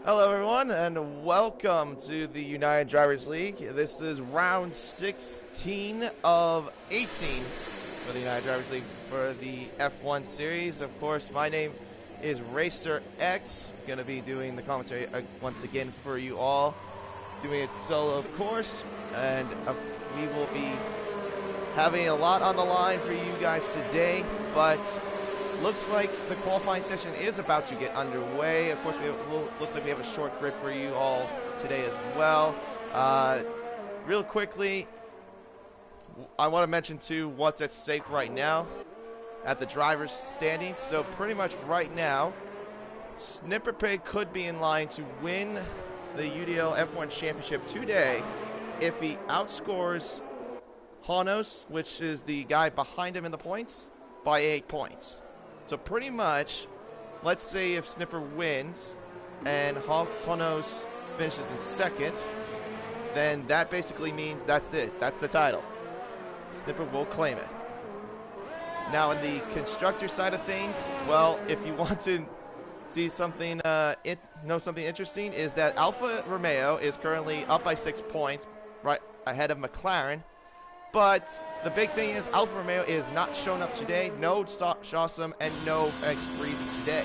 Hello, everyone, and welcome to the United Drivers League. This is round 16 of 18 for the United Drivers League for the F1 series. Of course, my name is Racer X. Going to be doing the commentary once again for you all. Doing it solo, of course, and we will be having a lot on the line for you guys today, but looks like the qualifying session is about to get underway. Of course, looks like we have a short grid for you all today as well. Real quickly, I want to mention too what's at stake right now at the drivers' standings. So pretty much right now, Snipper Pig could be in line to win the UDL F1 Championship today if he outscores Honos, which is the guy behind him in the points, by 8 points. So pretty much, let's say if Snipper wins and Honos finishes in second, then that basically means that's it. That's the title. Snipper will claim it. Now, in the constructor side of things, well, if you want to see something, know something interesting, is that Alfa Romeo is currently up by 6 points, right ahead of McLaren. But the big thing is Alfa Romeo is not showing up today. No Shawsome and no X Breezy today.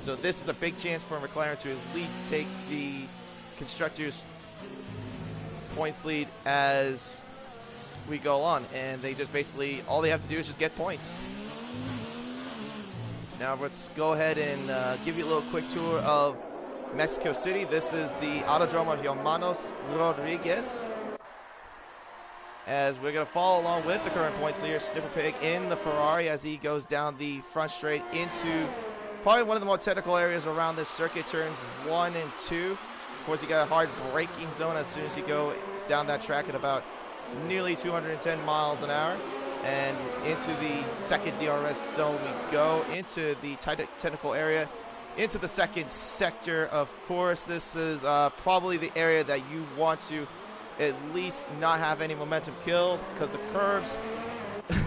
So this is a big chance for McLaren to at least take the constructors' points lead as we go on. And they just basically, all they have to do is just get points. Now let's go ahead and give you a little quick tour of Mexico City. This is the Autodromo Hermanos Rodriguez, as we're going to follow along with the current points leader, Snipper Pig, in the Ferrari as he goes down the front straight into probably one of the more technical areas around this circuit, turns 1 and 2. Of course, you got a hard braking zone as soon as you go down that track at about nearly 210 miles an hour. And into the second DRS zone we go, into the technical area, into the second sector. Of course, this is probably the area that you want to at least not have any momentum kill, because the curves,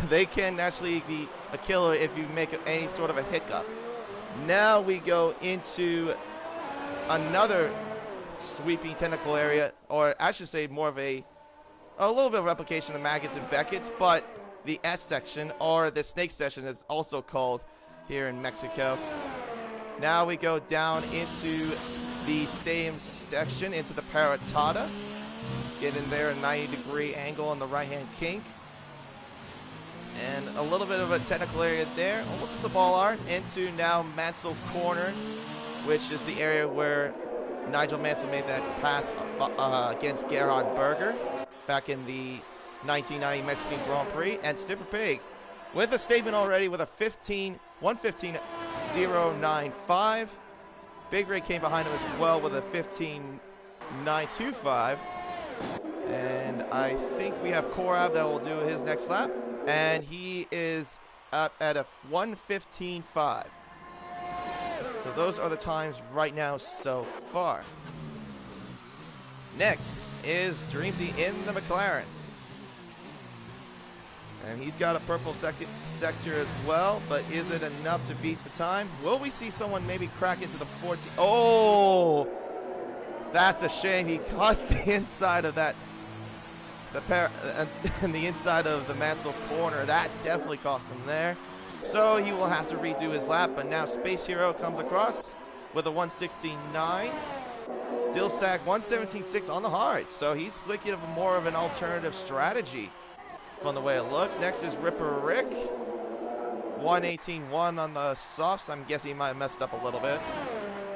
they can actually be a killer if you make any sort of a hiccup. Now we go into another sweeping technical area, or I should say more of a little bit of replication of Maggots and Beckett's, but the S section, or the snake section is also called here in Mexico. Now we go down into the stadium section, into the Paratada. Get in there, a 90-degree angle on the right-hand kink. And a little bit of a technical area there, almost into ball art, into now Mansell Corner, which is the area where Nigel Mansell made that pass against Gerhard Berger back in the 1990 Mexican Grand Prix. And Snipper Pig with a statement already with a 1:15.095. Big Ray came behind him as well with a 15.925. And I think we have Korab that will do his next lap. And he is up at a 1:15.5. So those are the times right now so far. Next is Dreamsy in the McLaren. And he's got a purple sector as well, but is it enough to beat the time? Will we see someone maybe crack into the 14? Oh! That's a shame. He caught the inside of that, and the inside of the Mansell Corner. That definitely cost him there. So he will have to redo his lap. But now Space Hero comes across with a 1:16.9. Dilsack 1:17.6 on the hard. So he's looking at more of an alternative strategy from the way it looks. Next is Ripper Rick. 1:18.1 on the softs. I'm guessing he might have messed up a little bit.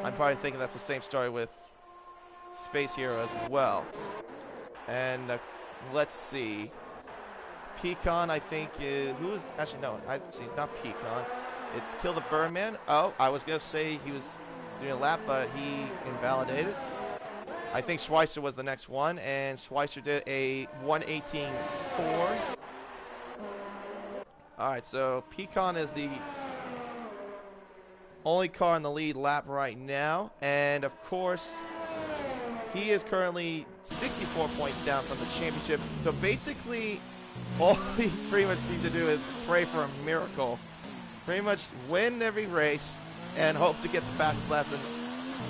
I'm probably thinking that's the same story with Space Hero as well. And let's see. Pecan, I think, who's actually, no, I'd see, not Pecan. It's Kill the Birdman. Oh, I was going to say he was doing a lap, but he invalidated. I think Schweitzer was the next one, and Schweitzer did a 1:18.4. All right, so Pecan is the only car in the lead lap right now, and of course, he is currently 64 points down from the championship. So basically, all he pretty much needs to do is pray for a miracle. Pretty much win every race and hope to get the fastest laps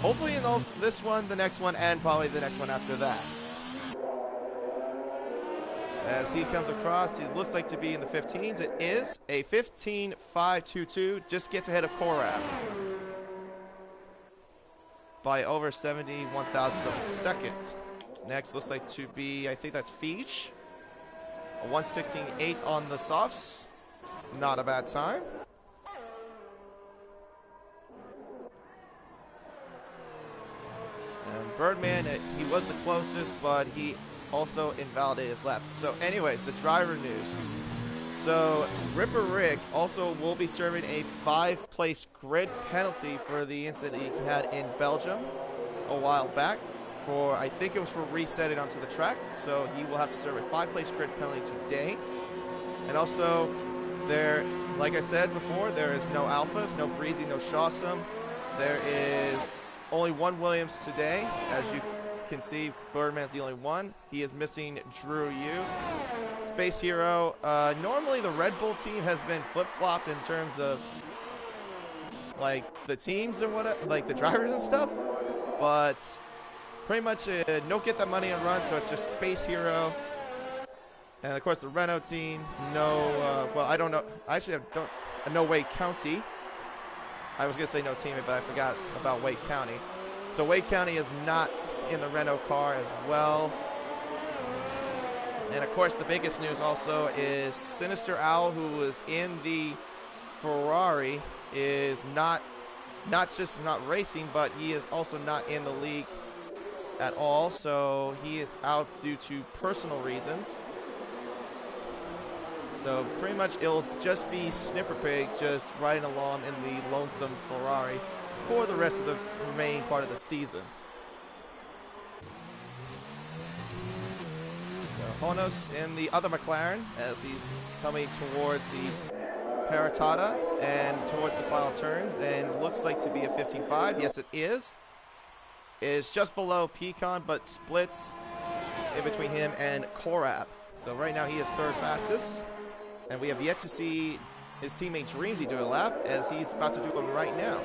hopefully in this one, the next one, and probably the next one after that. As he comes across, he looks like to be in the 15s. It is a 15.522. Just gets ahead of Korab by over 71 thousandths of a second. Next looks like to be, I think that's Feech. A 1:16.8 on the softs. Not a bad time. And Birdman, he was the closest, but he also invalidated his lap. So anyways, the driver news. So Ripper Rick also will be serving a 5-place grid penalty for the incident he had in Belgium a while back. For, I think it was for resetting onto the track. So he will have to serve a 5-place grid penalty today. And also, there, like I said before, there is no Alphas, no Breezy, no Shawsome. There is only one Williams today. As you can see, Birdman's the only one. He is missing Drew Yu. Space Hero, normally the Red Bull team has been flip-flopped in terms of like the teams and what, like the drivers and stuff, but pretty much don't get that money and run, so it's just Space Hero. And of course the Renault team, no, well, I don't know, I actually don't, no Wade County. I was gonna say no teammate, but I forgot about Wade County. So Wade County is not in the Renault car as well. And of course the biggest news also is Sinister Owl, who was in the Ferrari, is not just not racing, but he is also not in the league at all. So he is out due to personal reasons. So pretty much it'll just be Snipperpig just riding along in the lonesome Ferrari for the rest of the remaining part of the season. So Honos in the other McLaren as he's coming towards the Paratata and towards the final turns, and looks like to be a 15.5. Yes, it is. It is just below Pecan, but splits in between him and Korab. So right now he is third fastest. And we have yet to see his teammate Dreamsy do a lap, as he's about to do one right now.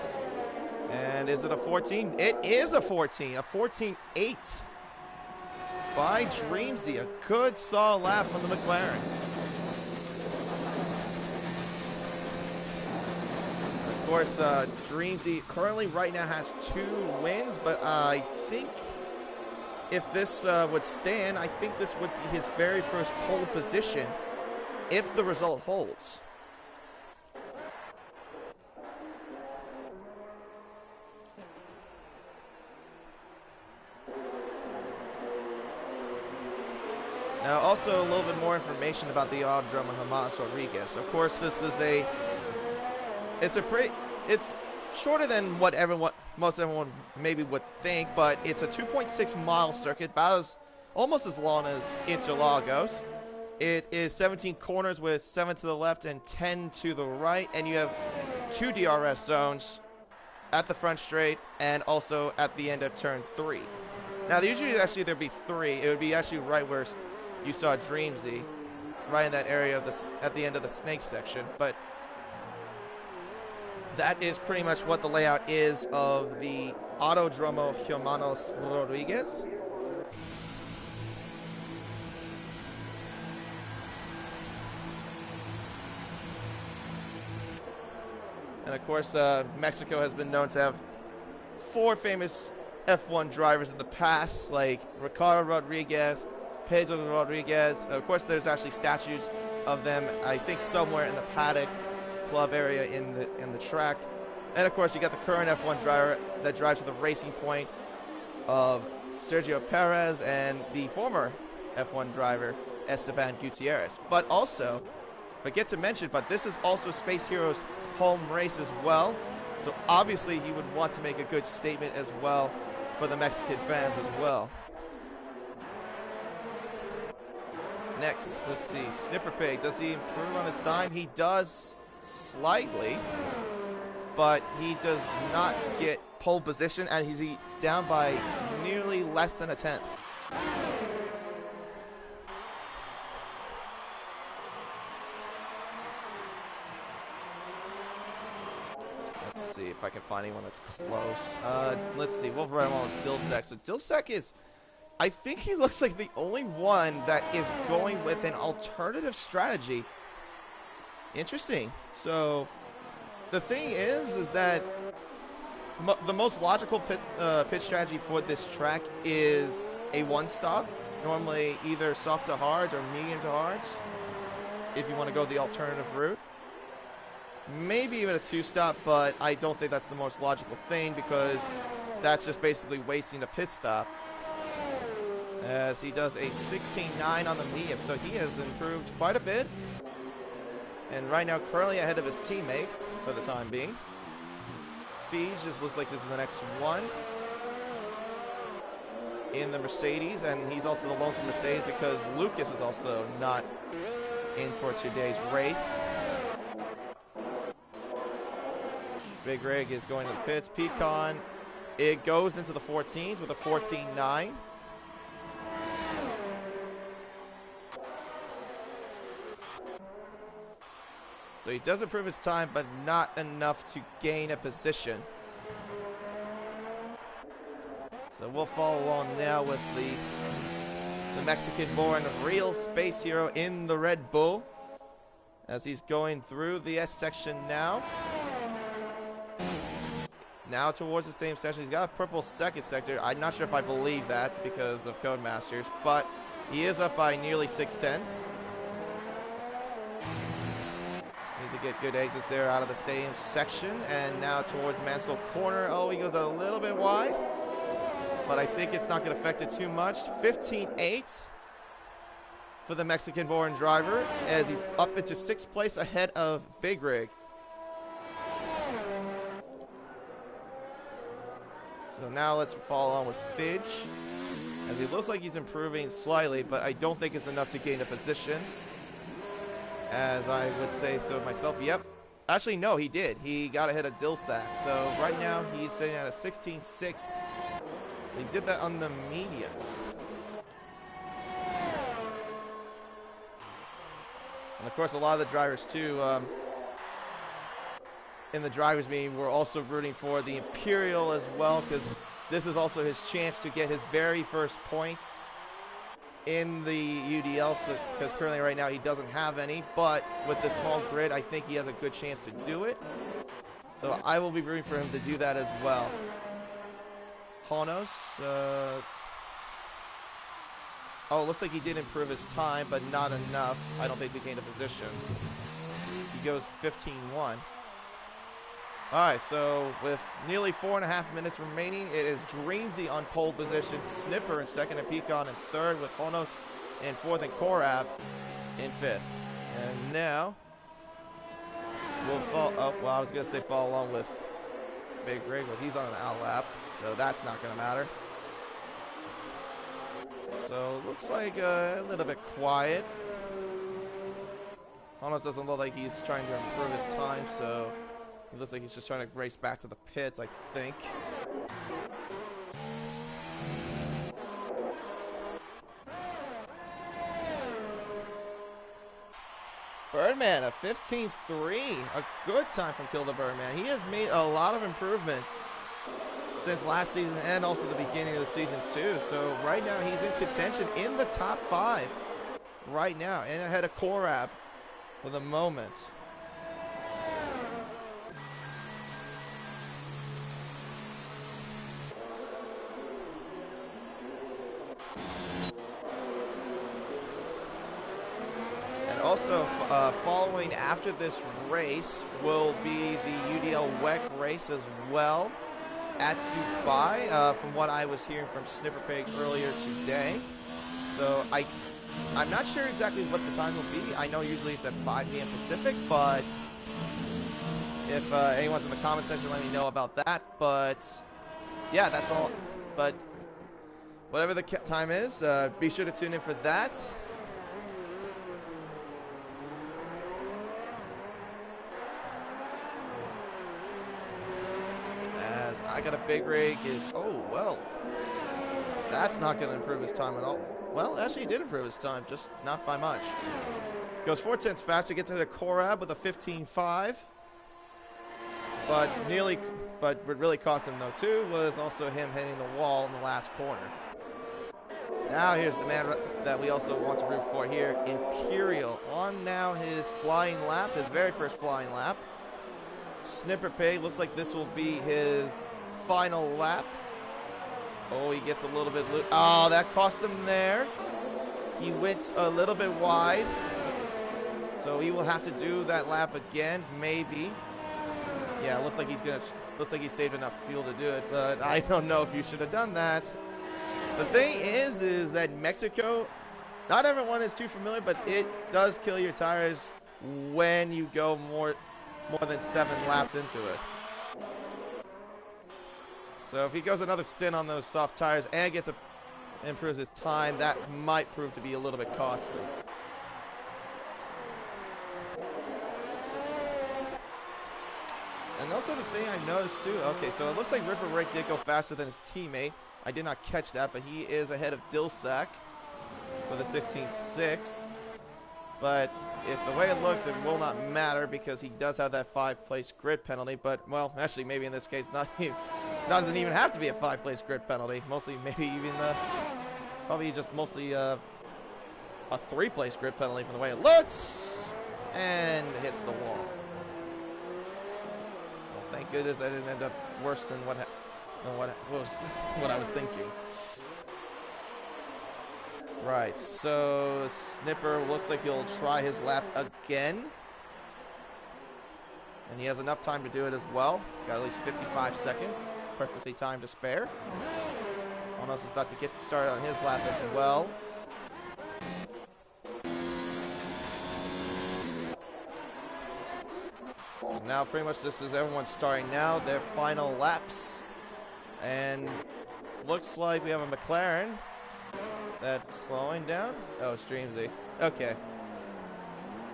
And is it a 14? It is a 14, a 14.8 by Dreamsy. A good solid lap from the McLaren. Of course, Dreamsy currently right now has 2 wins, but I think if this would stand, I think this would be his very first pole position if the result holds. Now, also a little bit more information about the Autodromo Hamas Rodriguez. Of course, this is it's shorter than what most everyone maybe would think, but it's a 2.6 mile circuit, about almost as long as Interlagos. It is 17 corners with 7 to the left and 10 to the right, and you have 2 DRS zones at the front straight and also at the end of turn 3. Now, usually actually there'd be 3. It would be actually right where you saw Dreamsy, right in that area of at the end of the snake section. But that is pretty much what the layout is of the Autodromo Hermanos Rodriguez. And of course, Mexico has been known to have 4 famous F1 drivers in the past, like Ricardo Rodriguez, Pedro Rodriguez. Of course, there's actually statues of them, I think, somewhere in the paddock club area in the track. And of course, you got the current F1 driver that drives to the Racing Point of Sergio Perez, and the former F1 driver Esteban Gutierrez. But also, forget to mention, but this is also Space Hero's home race as well, so obviously he would want to make a good statement as well for the Mexican fans as well. Next, let's see, Snipperpig, does he improve on his time? He does slightly, but he does not get pole position, and he's down by nearly less than a tenth. if I can find anyone that's close. Let's see. We'll run on Dilsek. So Dilsek is, I think he looks like the only one that is going with an alternative strategy. Interesting. So the thing is that the most logical pit strategy for this track is a one-stop. Normally either soft to hards or medium to hards, if you want to go the alternative route. Maybe even a two-stop, but I don't think that's the most logical thing because that's just basically wasting a pit stop. As he does a 16.9 on the medium, so he has improved quite a bit. And right now, currently ahead of his teammate for the time being. Feige just looks like this is the next one in the Mercedes, and he's also the lonesome Mercedes because Lucas is also not in for today's race. Big Rig is going to the pits. Pecan, it goes into the 14s with a 14.9. So he does improve his time, but not enough to gain a position. So we'll follow along now with the Mexican-born real space hero in the Red Bull as he's going through the S section now. Now towards the same section. He's got a purple second sector. I'm not sure if I believe that because of Codemasters, but he is up by nearly 6/10. Need to get good exits there out of the stadium section. And now towards Mansell Corner. Oh, he goes a little bit wide, but I think it's not going to affect it too much. 15.8 for the Mexican-born driver as he's up into 6th place ahead of Big Rig. So now let's follow on with Fidge, as he looks like he's improving slightly, but I don't think it's enough to gain a position. As I would say so myself. Yep. Actually, no, he did. He got ahead of Dilsack. So right now he's sitting at a 16.6. He did that on the mediums. And of course, a lot of the drivers too, in the drivers meeting, we're also rooting for the Imperial as well, because this is also his chance to get his very first points in the UDL, because currently right now he doesn't have any, but with the small grid I think he has a good chance to do it, so I will be rooting for him to do that as well. Honos, oh, looks like he did improve his time, but not enough, I don't think, to gain a position. He goes 15.1. Alright, so with nearly 4.5 minutes remaining, it is Dreamsy on pole position, Snipper in second, and Pecan in third, with Honos in fourth and Korab in fifth. And now, we'll I was going to say follow along with Big Rig, but he's on an out lap, so that's not going to matter. So, looks like a little bit quiet. Honos doesn't look like he's trying to improve his time, so he looks like he's just trying to race back to the pits, I think. Birdman, a 15.3. A good time from Kill the Birdman. He has made a lot of improvements since last season and also the beginning of the season too. So right now he's in contention in the top 5 right now and ahead of Korab for the moment. Also, following after this race will be the UDL WEC race as well at Dubai, from what I was hearing from Snipper Pig earlier today. So I'm not sure exactly what the time will be. I know usually it's at 5 p.m. Pacific, but if anyone's in the comment section, let me know about that. But yeah, that's all. But whatever the time is, be sure to tune in for that. I got a Big Rig oh, well, that's not going to improve his time at all. Well, actually he did improve his time, just not by much. Goes 4/10 faster, gets into Korab with a 15.5. But nearly but what really cost him though too was also him hitting the wall in the last corner. Now here's the man that we also want to root for here, Imperial, on now his flying lap, his very first flying lap. Snipper Pig, looks like this will be his final lap. Oh, he gets a little bit loose. Oh, that cost him there. He went a little bit wide. So he will have to do that lap again, maybe. Yeah, looks like he's saved enough fuel to do it, but I don't know if you should have done that. The thing is that Mexico, not everyone is too familiar, but it does kill your tires when you go more than 7 laps into it. So if he goes another stint on those soft tires and improves his time, that might prove to be a little bit costly. And also the thing I noticed too, okay, so it looks like Ripper Rick did go faster than his teammate. I did not catch that, but he is ahead of Dilsack with a 16.6. But if the way it looks, it will not matter because he does have that 5-place grid penalty. But, well, actually, maybe in this case, doesn't even have to be a 5-place grid penalty. Mostly, maybe even probably just mostly a 3-place grid penalty from the way it looks. And hits the wall. Well, thank goodness that didn't end up worse than what I was thinking. Right, so Snipper looks like he'll try his lap again. And he has enough time to do it as well. Got at least 55 seconds. Perfectly timed to spare. Almost is about to get started on his lap as well. So now pretty much this is everyone starting now. Their final laps. And looks like we have a McLaren that's slowing down. Oh, it's Dreamsy. Okay.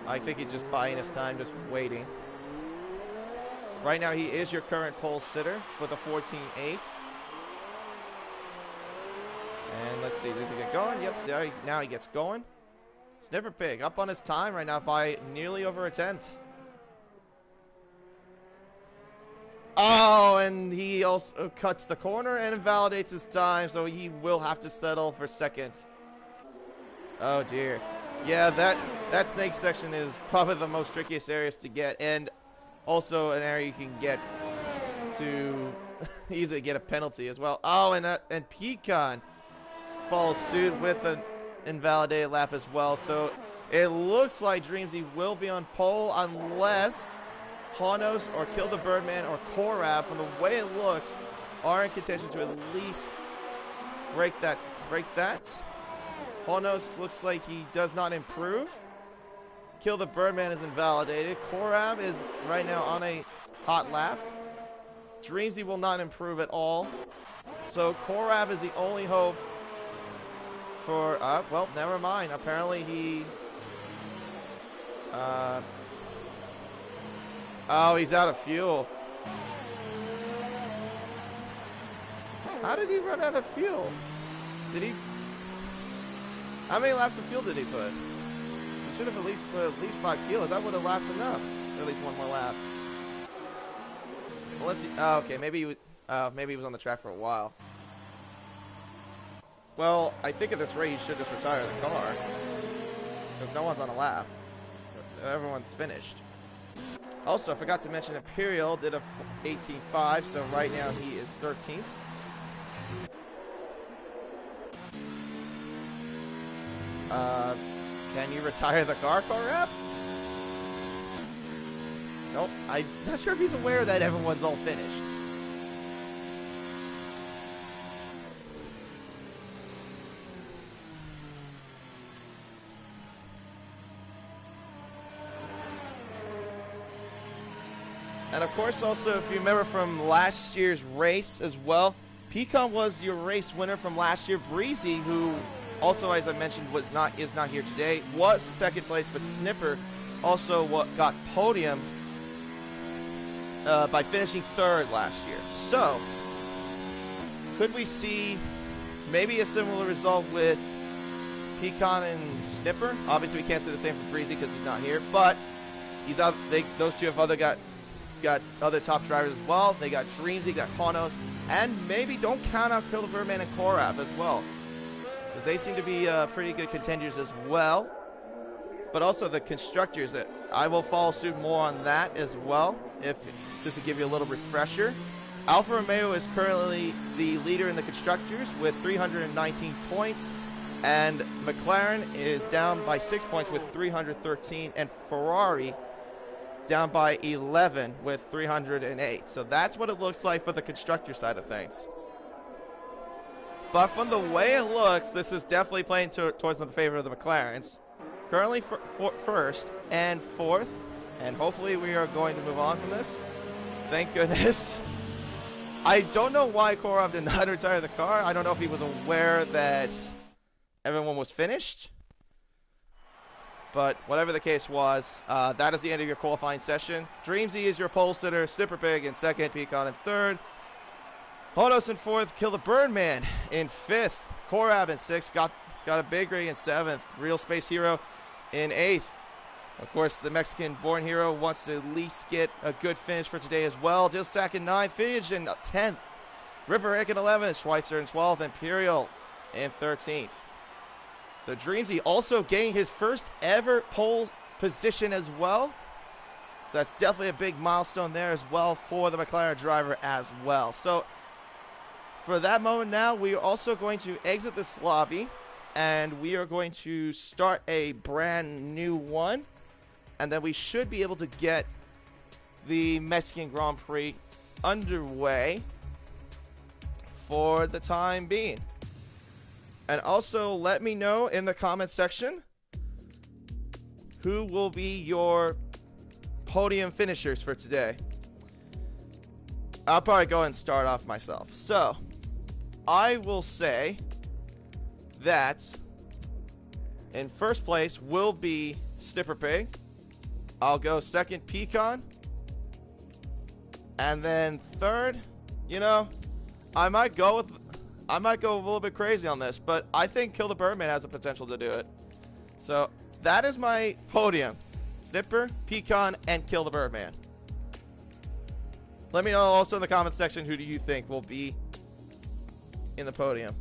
I think he's just buying his time, just waiting. Right now, he is your current pole sitter for the 14.8. And let's see, does he get going? Yes, now he gets going. Snipper Pig up on his time right now by nearly over a 10th. Oh, and he also cuts the corner and invalidates his time, so he will have to settle for second. Oh, dear. Yeah, that snake section is probably the most trickiest areas to get, and also an area you can get to easily get a penalty as well. Oh, and Pecan follows suit with an invalidated lap as well, so it looks like Dreamsy will be on pole unless Honos or Kill the Birdman or Korab, from the way it looks, are in contention to at least break that. Honos looks like he does not improve. Kill the Birdman is invalidated. Korab is right now on a hot lap. Dreamsy will not improve at all. So Korab is the only hope for, well, never mind. Apparently he, oh, he's out of fuel. How did he run out of fuel? How many laps of fuel did he put? He should have at least put at least 5 kilos. That would have lasted enough. At least one more lap. Well, let's see. Oh, okay, maybe he was on the track for a while. Well, I think at this rate, you should just retire the car. Because no one's on a lap. Everyone's finished. Also, I forgot to mention Imperial did a 18.5, so right now he is 13th. Can you retire the car wrap? Nope. I'm not sure if he's aware that everyone's all finished. And of course, also, if you remember from last year's race as well, Pecan was your race winner from last year. Breezy, who also, as I mentioned, is not here today, was second place, but Snipper also got podium by finishing third last year. So, could we see maybe a similar result with Pecan and Snipper? Obviously, we can't say the same for Breezy because he's not here, but he's out. Those two have got other top drivers as well. They got Dreams, they got Konos, and maybe don't count out Kill the Birdman and Korab as well, because they seem to be pretty good contenders as well. But also the constructors, that I will follow suit more on that as well, just to give you a little refresher. Alfa Romeo is currently the leader in the constructors with 319 points, and McLaren is down by 6 points with 313, and Ferrari down by 11 with 308. So that's what it looks like for the constructor side of things. But from the way it looks, this is definitely playing towards the favor of the McLarens. Currently first and fourth, and hopefully we are going to move on from this. Thank goodness. I don't know why Korab did not retire the car. I don't know if he was aware that everyone was finished. But whatever the case was, that is the end of your qualifying session. Dreamsy is your pole sitter. Snipper Pig in second. Pecan in third. Honos in fourth. Kill the Birdman in fifth. Korab in sixth. Got a Big Ray in seventh. Real Space Hero in eighth. Of course, the Mexican-born hero wants to at least get a good finish for today as well. Dilsack in 9th, Fidge in 10th. Ripper Rick in 11th, Schweitzer in 12th, Imperial in 13th. So Dreamsy also gaining his first ever pole position as well. So that's definitely a big milestone there as well for the McLaren driver as well. So for that moment now, we are also going to exit this lobby, and we are going to start a brand new one. And then we should be able to get the Mexican Grand Prix underway for the time being. And also let me know in the comment section who will be your podium finishers for today. I'll probably go and start off myself. So I will say that in first place will be Snipper Pig. I'll go second, Pecan. And then third, you know, I might go a little bit crazy on this, but I think Kill the Birdman has the potential to do it. So that is my podium. Snipper, Pecan, and Kill the Birdman. Let me know also in the comment section who do you think will be in the podium.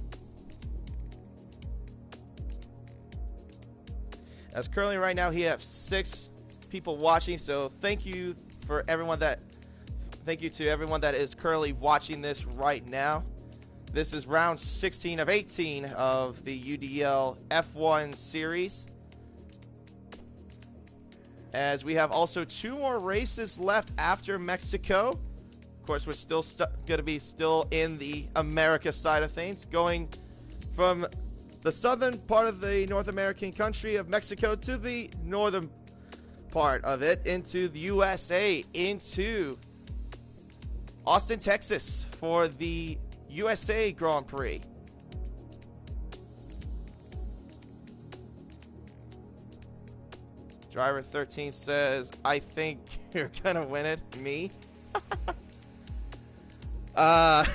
As currently right now, he has 6 people watching, so thank you to everyone that is currently watching this right now. This is round 16 of 18 of the UDL F1 series, as we have also 2 more races left after Mexico. Of course, we're still going to be in the America side of things, going from the southern part of the North American country of Mexico to the northern part of it, into the USA, into Austin, Texas for the USA Grand Prix. Driver 13 says, I think you're gonna win it. Me? I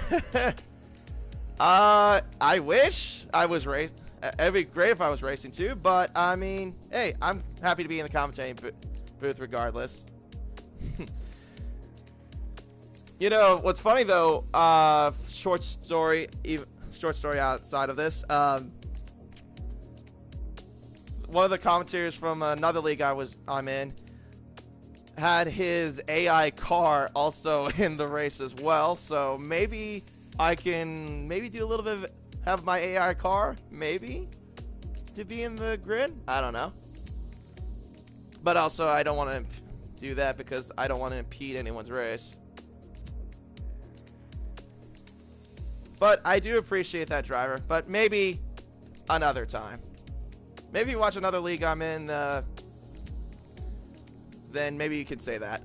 wish I was racing. It'd be great if I was racing too, but I mean, hey, I'm happy to be in the commentating booth regardless. You know what's funny though? Short story outside of this. One of the commentators from another league I'm in had his AI car also in the race as well. So maybe I can do a little bit of have my AI car maybe to be in the grid. I don't know. But also I don't want to do that because I don't want to impede anyone's race. But I do appreciate that, driver. But maybe another time. Maybe you watch another league I'm in, then maybe you could say that.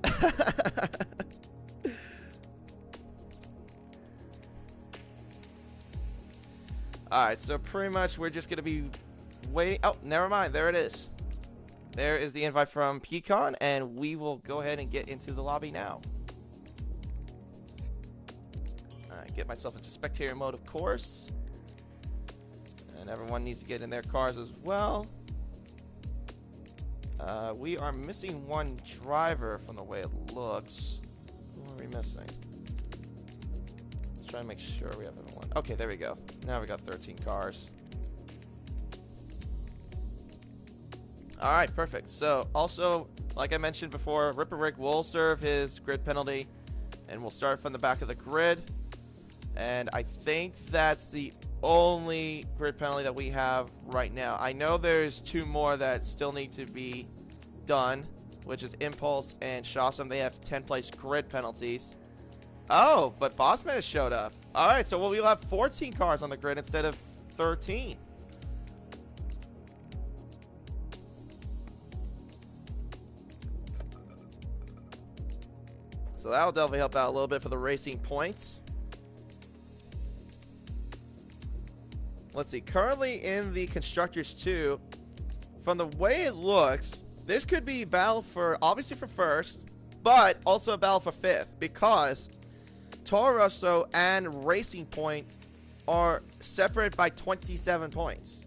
Alright, so pretty much we're just going to be waiting. Oh, never mind. There it is. There is the invite from Pecan, and we will go ahead and get into the lobby now. Get myself into spectator mode, of course. And everyone needs to get in their cars as well. We are missing one driver from the way it looks. What are we missing? Let's try to make sure we have everyone. Okay, there we go. Now we got 13 cars. Alright, perfect. So, also, like I mentioned before, Ripper Rick will serve his grid penalty, and we'll start from the back of the grid. And I think that's the only grid penalty that we have right now. I know there's two more that still need to be done, which is Impulse and Shawsome. They have 10-place grid penalties. Oh, but Bossman has showed up. Alright, so we'll have 14 cars on the grid instead of 13. So that'll definitely help out a little bit for the racing points. Let's see. Currently in the Constructors 2, from the way it looks, this could be a battle for, obviously for first, but also a battle for fifth, because Toro Rosso and Racing Point are separated by 27 points.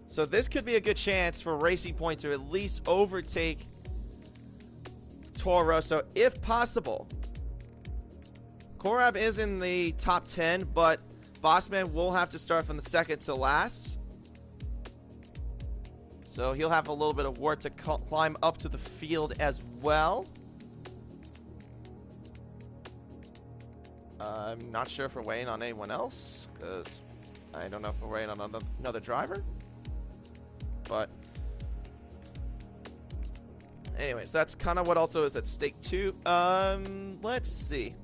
So this could be a good chance for Racing Point to at least overtake Toro Rosso, if possible. Korab is in the top 10, but Bossman will have to start from the second to last. So he'll have a little bit of work to climb up to the field as well. I'm not sure if we're waiting on anyone else, because I don't know if we're waiting on another driver. But anyways, that's kind of what also is at stake too. Let's see.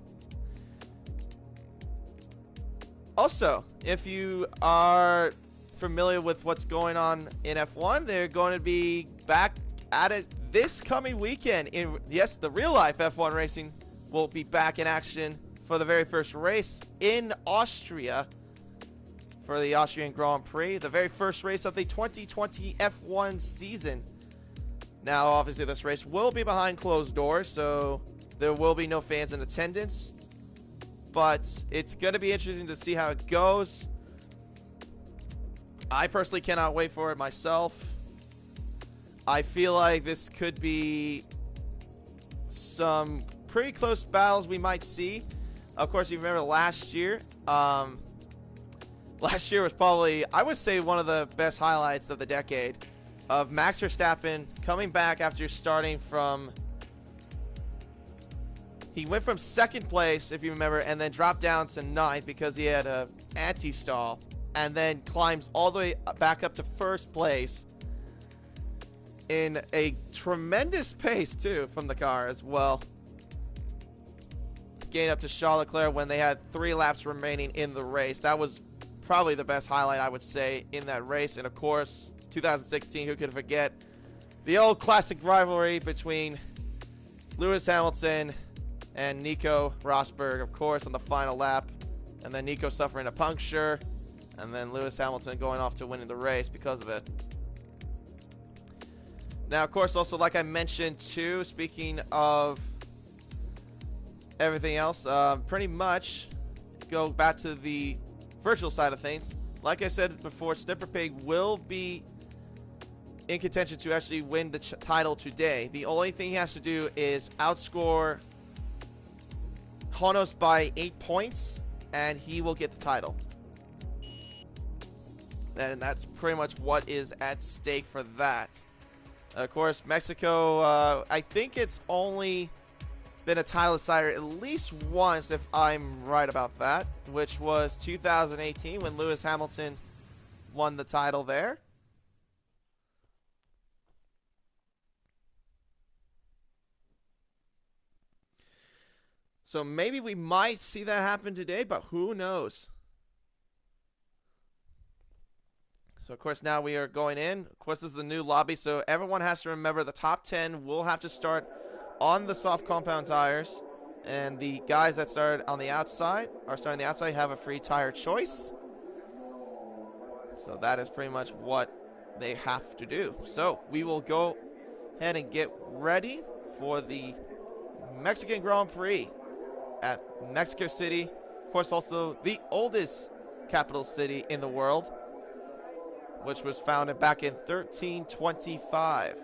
Also, if you are familiar with what's going on in F1, they're going to be back at it this coming weekend. Yes, the real-life F1 racing will be back in action for the very first race in Austria for the Austrian Grand Prix, the very first race of the 2020 F1 season. Now, obviously, this race will be behind closed doors, so there will be no fans in attendance. But it's going to be interesting to see how it goes. I personally cannot wait for it myself. I feel like this could be some pretty close battles we might see. Of course, you remember last year. Last year was probably, I would say, one of the best highlights of the decade, of Max Verstappen coming back after starting from... He went from second place, if you remember, and then dropped down to ninth because he had a anti-stall, and then climbs all the way back up to first place in a tremendous pace, too, from the car as well. Getting up to Charles Leclerc when they had 3 laps remaining in the race. That was probably the best highlight, I would say, in that race. And, of course, 2016, who could forget the old classic rivalry between Lewis Hamilton and Nico Rosberg, of course, on the final lap. And then Nico suffering a puncture. And then Lewis Hamilton going off to winning the race because of it. Now, of course, also, like I mentioned, too, speaking of everything else, pretty much go back to the virtual side of things. Like I said before, Snipper Pig will be in contention to actually win the title today. The only thing he has to do is outscore Honos by 8 points, and he will get the title. And that's pretty much what is at stake for that. Of course, Mexico, I think it's only been a title decider at least once, if I'm right about that, which was 2018 when Lewis Hamilton won the title there. So maybe we might see that happen today, but who knows? So, of course, now we are going in. Of course, this is the new lobby, so everyone has to remember the top 10 will have to start on the soft compound tires. And the guys that started on the outside are starting the outside have a free tire choice. So that is pretty much what they have to do. So we will go ahead and get ready for the Mexican Grand Prix at Mexico City. Of course, also the oldest capital city in the world, which was founded back in 1325.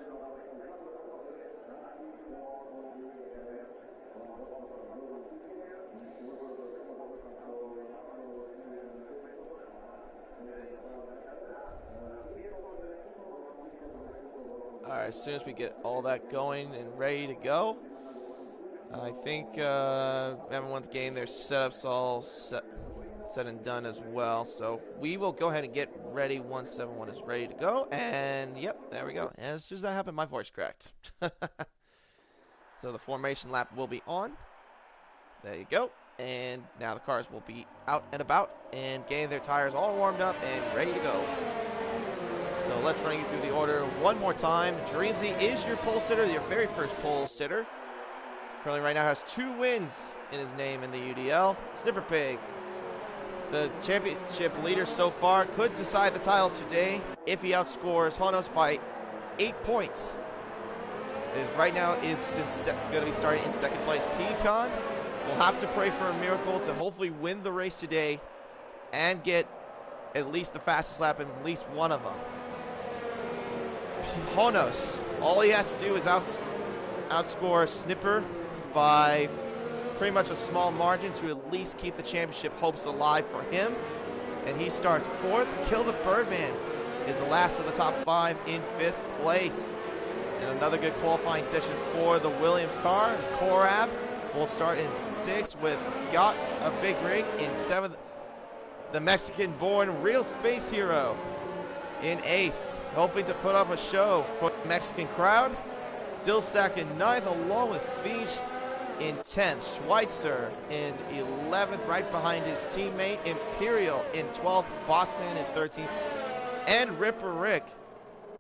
as soon as we get all that going and ready to go, I think everyone's getting their setups all set and done as well. So we will go ahead and get ready once everyone is ready to go. And yep, there we go. And as soon as that happened, my voice cracked. So the formation lap will be on. There you go. And now the cars will be out and about and getting their tires all warmed up and ready to go. So let's bring you through the order one more time. Dreamsy is your pole sitter, your very first pole sitter. Currently right now has 2 wins in his name in the UDL. Snipper Pig, the championship leader so far, could decide the title today if he outscores Honos by 8 points. Right now is going to be starting in second place. Pecan will have to pray for a miracle to hopefully win the race today and get at least the fastest lap in at least one of them. Honos, all he has to do is outscore Snipper by pretty much a small margin to at least keep the championship hopes alive for him. And he starts 4th. Kill the Birdman is the last of the top 5 in 5th place. And another good qualifying session for the Williams car. Korab will start in 6th with Got a Big Rig in 7th. The Mexican-born Real Space Hero in 8th, hoping to put up a show for the Mexican crowd. Dilsack in 9th, along with Fish in 10th. Schweitzer in 11th, right behind his teammate. Imperial in 12th. Bossman in 13th. And Ripper Rick,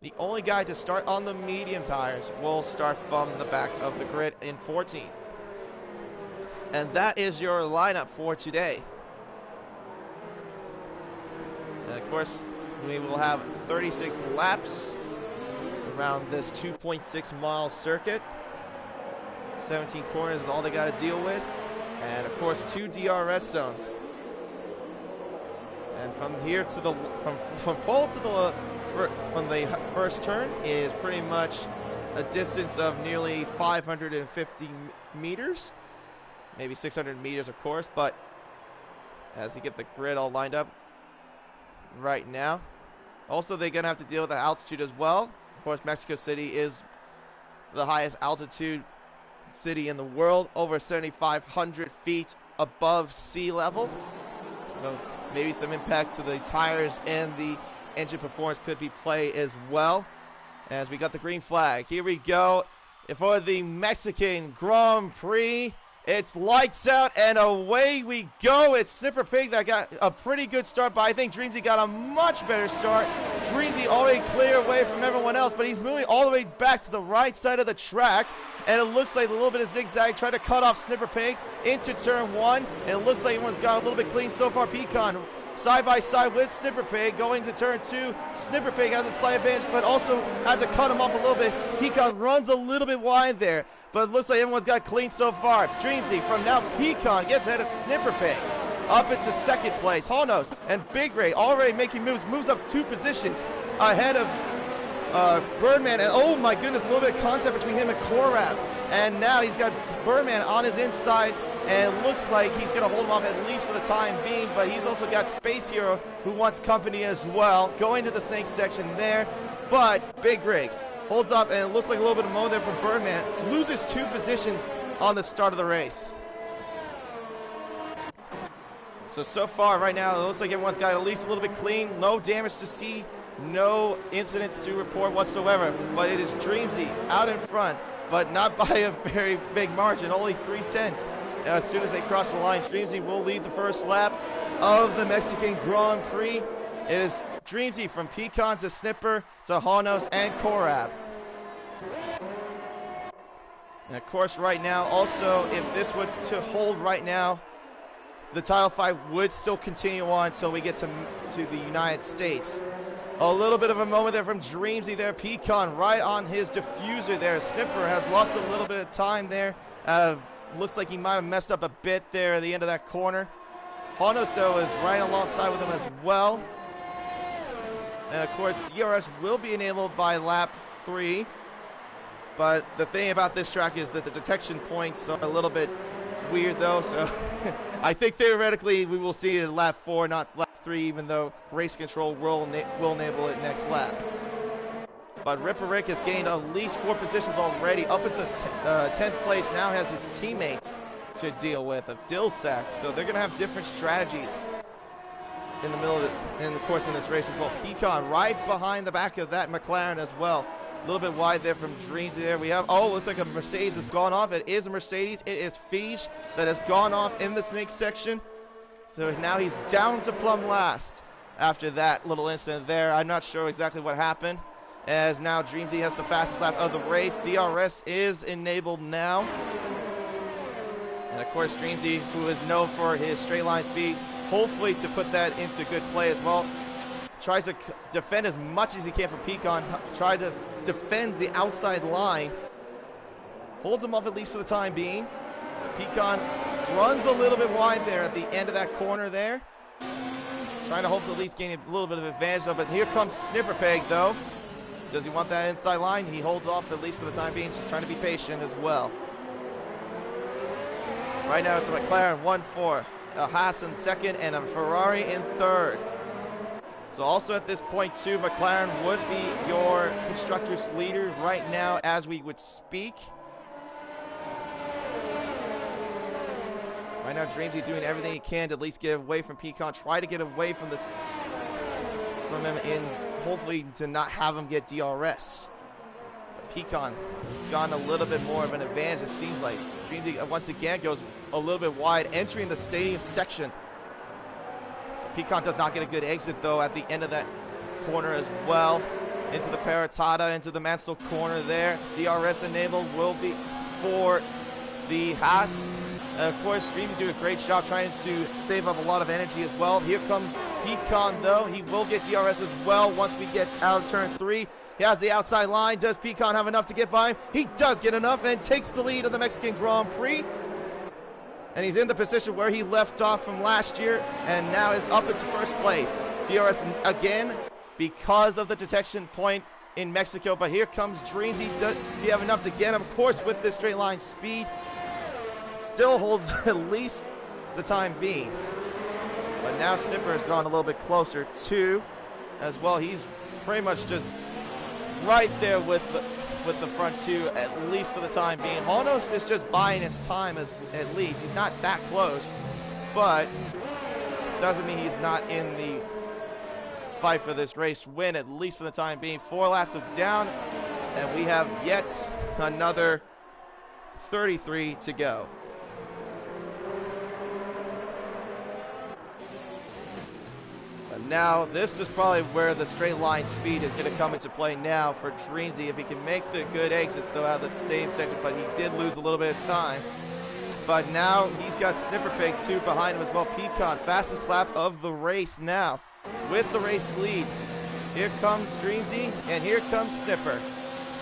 the only guy to start on the medium tires, will start from the back of the grid in 14th. And that is your lineup for today. And of course, we will have 36 laps around this 2.6 mile circuit. 17 corners is all they got to deal with. And of course, 2 DRS zones. And from here to the, from pole to the, from the first turn is pretty much a distance of nearly 550 meters. Maybe 600 meters, of course, but as you get the grid all lined up right now. Also, they're going to have to deal with the altitude as well. Of course, Mexico City is the highest altitude city in the world, over 7,500 feet above sea level. So maybe some impact to the tires and the engine performance could be played as well. As we got the green flag. Here we go for the Mexican Grand Prix. It's lights out and away we go. It's Snipper Pig that got a pretty good start, but I think Dreamsy got a much better start. Dreamsy already clear away from everyone else, but he's moving all the way back to the right side of the track. And it looks like a little bit of zigzag, trying to cut off Snipper Pig into turn 1. And it looks like everyone's got a little bit clean so far. Pecan side by side with Snipper Pig going to turn 2. Snipper Pig has a slight advantage, but also had to cut him off a little bit. Pecan runs a little bit wide there, but it looks like everyone's got clean so far. Dreamsy from now, Pecan gets ahead of Snipper Pig. Up into second place. Honos and Big Ray already making moves up 2 positions ahead of Birdman. And oh my goodness, a little bit of contact between him and Korab. And now he's got Birdman on his inside. And it looks like he's going to hold him off at least for the time being, but he's also got Space Hero who wants company as well. Going to the snake section there, but Big Rig holds up, and it looks like a little bit of mo there for Birdman. Loses 2 positions on the start of the race. So far right now, it looks like everyone's got at least a little bit clean. No damage to see, no incidents to report whatsoever, but it is Dreamsy out in front, but not by a very big margin, only 3/10. As soon as they cross the line, Dreamsy will lead the first lap of the Mexican Grand Prix. It is Dreamsy from Pecan to Snipper to Honos and Korab. And of course right now, also, if this were to hold right now, the title fight would still continue on until we get to the United States. A little bit of a moment there from Dreamsy there. Pecan right on his diffuser there. Snipper has lost a little bit of time there. Looks like he might have messed up a bit there at the end of that corner. Honos, though, is right alongside with him as well. And, of course, DRS will be enabled by lap 3. But the thing about this track is that the detection points are a little bit weird, though. So I think theoretically we will see it in lap 4, not lap 3, even though race control will enable it next lap. But Ripper Rick has gained at least 4 positions already, up into 10th place. Now has his teammate to deal with, of Dillsack. So they're going to have different strategies in the middle of in the course of this race as well. Pecan right behind the back of that McLaren as well. A little bit wide there from Dreamsy there. We have, oh, looks like a Mercedes has gone off. It is a Mercedes. It is Fiege that has gone off in the snake section. So now he's down to plumb last after that little incident there. I'm not sure exactly what happened, as now Dreamsy has the fastest lap of the race. DRS is enabled now. And of course, Dreamsy, who is known for his straight line speed, hopefully to put that into good play as well. Tries to defend as much as he can from Pecan. Tries to defend the outside line. Holds him off at least for the time being. Pecan runs a little bit wide there at the end of that corner there. Trying to hope to at least gain a little bit of advantage though, but here comes Snipperpeg though. Does he want that inside line? He holds off at least for the time being, just trying to be patient as well. Right now it's a McLaren 1-4, a Haas in second, and a Ferrari in third. So also at this point too, McLaren would be your constructors leader right now as we would speak. Right now Dreamsy doing everything he can to at least get away from Pecan, try to get away from this, from him, in hopefully to not have him get DRS. But Pecan has gotten a little bit more of an advantage, it seems like. Dreamsy once again goes a little bit wide, entering the stadium section. Pecan does not get a good exit though at the end of that corner as well. Into the Paratada, into the Mansell Corner there. DRS enabled will be for the Haas. Of course, Dreamsy do a great job trying to save up a lot of energy as well. Here comes Pecan though. He will get DRS as well once we get out of turn 3. He has the outside line. Does Pecan have enough to get by him? He does get enough and takes the lead of the Mexican Grand Prix. And he's in the position where he left off from last year and now is up into first place. DRS again because of the detection point in Mexico. But here comes Dreamsy. Does he have enough to get him? Of course, with this straight line speed. Still holds at least the time being. But now Snipper has gone a little bit closer too as well. He's pretty much just right there with the front two, at least for the time being. Honos is just buying his time at least. He's not that close, but doesn't mean he's not in the fight for this race win, at least for the time being. 4 laps of down, and we have yet another 33 to go. Now, this is probably where the straight line speed is going to come into play now for Dreamsy. If he can make the good exits, though, out of the stadium section, but he did lose a little bit of time. But now he's got Snipperpig, too, behind him as well. Pecan, fastest lap of the race now with the race lead. Here comes Dreamsy, and here comes Snipper.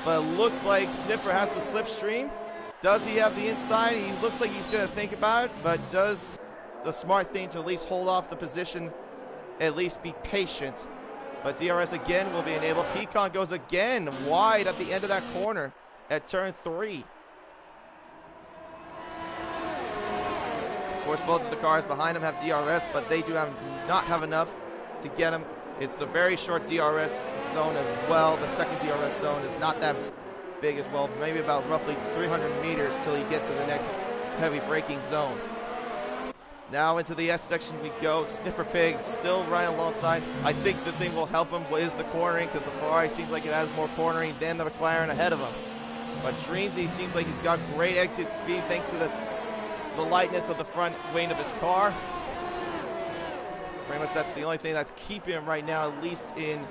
But it looks like Snipper has the slipstream. Does he have the inside? He looks like he's going to think about it, but does the smart thing to at least hold off the position, at least be patient. But DRS again will be enabled. Pecan goes again wide at the end of that corner at turn 3. Of course, both of the cars behind him have DRS, but they do not have enough to get him. It's a very short DRS zone as well. The second DRS zone is not that big as well, maybe about roughly 300 meters till you get to the next heavy braking zone. Now into the S section we go. Snipperpig still right alongside. I think the thing will help him is the cornering, because the Ferrari seems like it has more cornering than the McLaren ahead of him. But Dreamsy seems like he's got great exit speed thanks to the lightness of the front wing of his car. Pretty much that's the only thing that's keeping him right now, at least in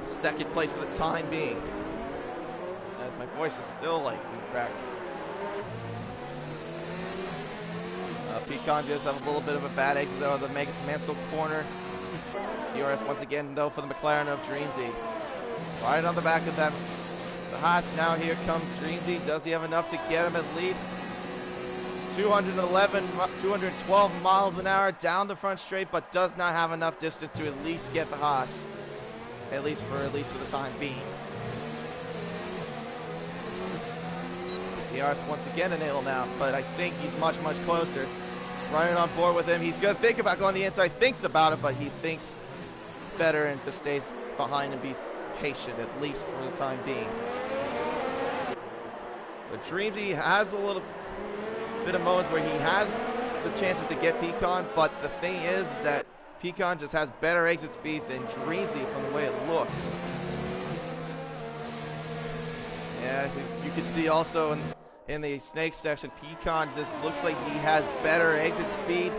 second place for the time being. My voice is still like cracked. Pecan does have a little bit of a bad exit though of the Mansell Corner. DRS once again though for the McLaren of Dreamsy. Right on the back of that, the Haas. Now here comes Dreamsy. Does he have enough to get him at least? 212 miles an hour down the front straight, but does not have enough distance to at least get the Haas. At least for the time being. DRS once again enabled now, but I think he's much closer. Running on board with him. He's going to think about going the inside. Thinks about it, but he thinks better and just stays behind and be patient, at least for the time being. So Dreamsy has a little bit of moments where he has the chances to get Pecan, but the thing is that Pecan just has better exit speed than Dreamsy from the way it looks. Yeah, you can see also in the snake section, Pecan just looks like he has better exit speed,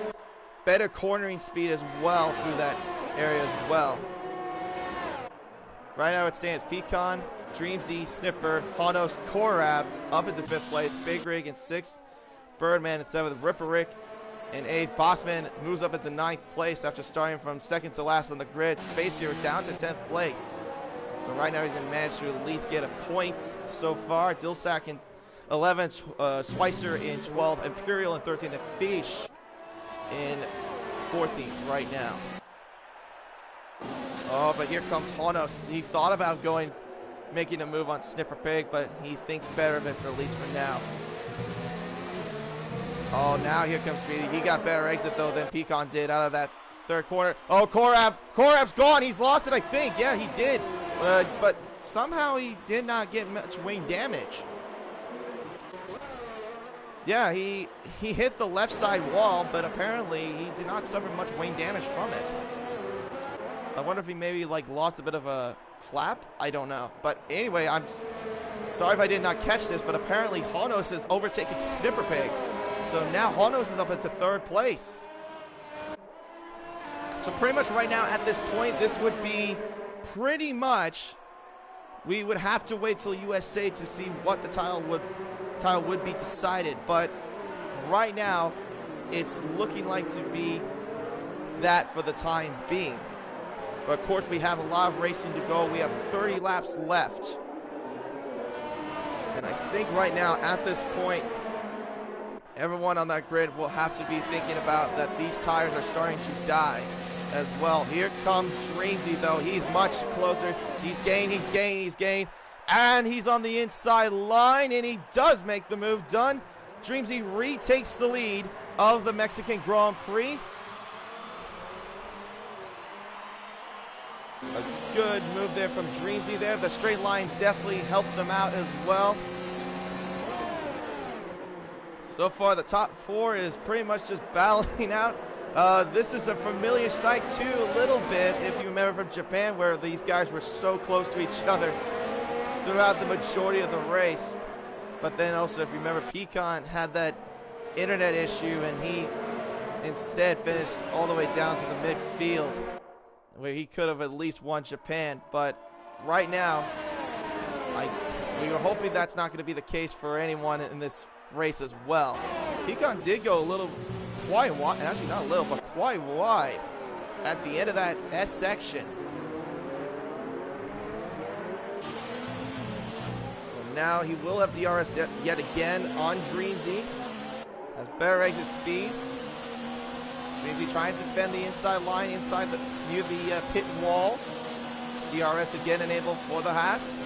better cornering speed as well through that area as well. Right now it stands Pecan, Dreamsy, Snipper, Honos, Korab up into 5th place, Big Rig in 6th, Birdman in 7th, Ripperick in 8th, Bossman moves up into 9th place after starting from 2nd to last on the grid, Spacier down to 10th place. So right now he's going to manage to at least get a point so far. Dilsack in 11th, Schweitzer in 12th, Imperial in 13th, and Fish in 14th right now. Oh, but here comes Honos. He thought about making a move on Snipper Pig, but he thinks better of it for at least for now. Oh, now here comes Speedy. He got better exit, though, than Pecan did out of that 3rd corner. Oh, Korab's gone. He's lost it, I think. Yeah, he did. But somehow he did not get much wing damage. Yeah, he hit the left side wall, but apparently he did not suffer much wing damage from it. I wonder if he maybe lost a bit of a flap. I don't know. But anyway, I'm sorry if I did not catch this, but apparently Honos has overtaken Snipper Pig. So now Honos is up into 3rd place. So pretty much right now at this point, this would be pretty much, we would have to wait till USA to see what the title would be decided. But right now, it's looking like to be that for the time being. But of course, we have a lot of racing to go. We have 30 laps left. And I think right now, at this point, everyone on that grid will have to be thinking about that these tires are starting to die as well. Here comes Dreamsy, though. He's much closer. He's gained. And he's on the inside line, and he does make the move done. Dreamsy retakes the lead of the Mexican Grand Prix. A good move there from Dreamsy there. The straight line definitely helped him out as well. So far, the top 4 is pretty much just battling out. This is a familiar sight, too, a little bit, if you remember from Japan, where these guys were so close to each other throughout the majority of the race. But then also, if you remember, Pecan had that internet issue, and he instead finished all the way down to the midfield, where he could have at least won Japan. But right now, we were hoping that's not going to be the case for anyone in this race as well. Pecan did go a little quite wide, actually not a little, but quite wide at the end of that S section. So now he will have DRS yet again on Dreamsy. Has better exit speed. Dreamsy trying to defend the inside line near the pit wall. DRS again enabled for the Haas.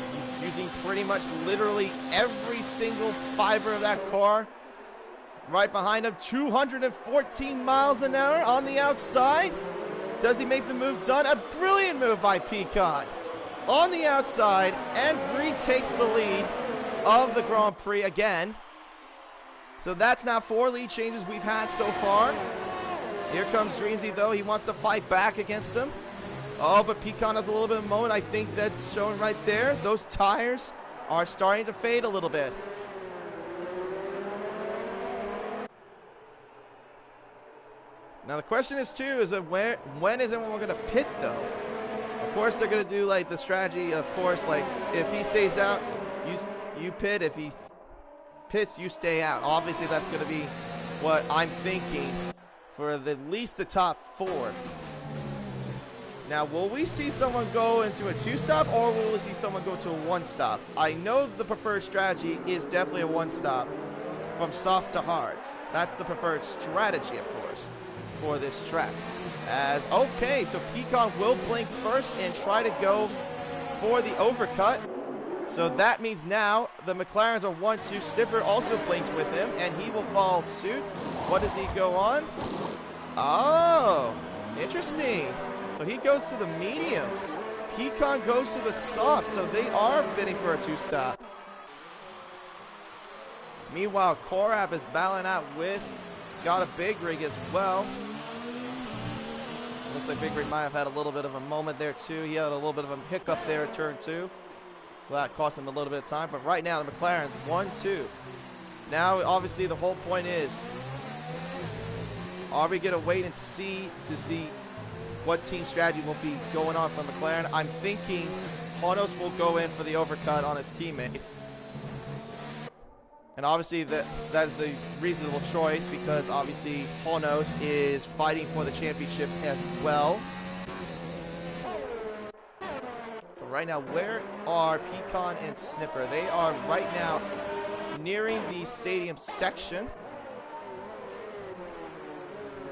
He's using pretty much literally every single fiber of that car. Right behind him, 214 miles an hour on the outside. Does he make the move done? A brilliant move by Pecan on the outside, and retakes the lead of the Grand Prix again. So that's now 4 lead changes we've had so far. Here comes Dreamsy, though. He wants to fight back against him. Oh, but Pecan has a little bit of a moment. I think that's showing right there. Those tires are starting to fade a little bit. Now the question is too, is that when is everyone going to pit though? Of course they're going to do like the strategy, of course, like if he stays out, you pit. If he pits, you stay out. Obviously that's going to be what I'm thinking for at least the top 4. Now will we see someone go into a 2-stop, or will we see someone go to a 1-stop? I know the preferred strategy is definitely a 1-stop from soft to hards. That's the preferred strategy, of course, for this track. Okay, so Pecan will blink first and try to go for the overcut. So that means now the McLarens are 1-2. Snipper also blinked with him, and he will follow suit. What does he go on? Oh, interesting. So he goes to the mediums. Pecan goes to the soft, so they are bidding for a 2-stop. Meanwhile, Korab is battling out with, got a Big Rig as well. Looks like Big Rig might have had a little bit of a moment there too. He had a little bit of a hiccup there at turn 2. So that cost him a little bit of time. But right now, the McLaren's 1-2. Now, obviously, the whole point is, are we going to wait and see to see what team strategy will be going on from McLaren? I'm thinking Honos will go in for the overcut on his teammate. And obviously that is the reasonable choice because obviously Honos is fighting for the championship as well. But right now, where are Pecan and Snipper? They are right now nearing the stadium section.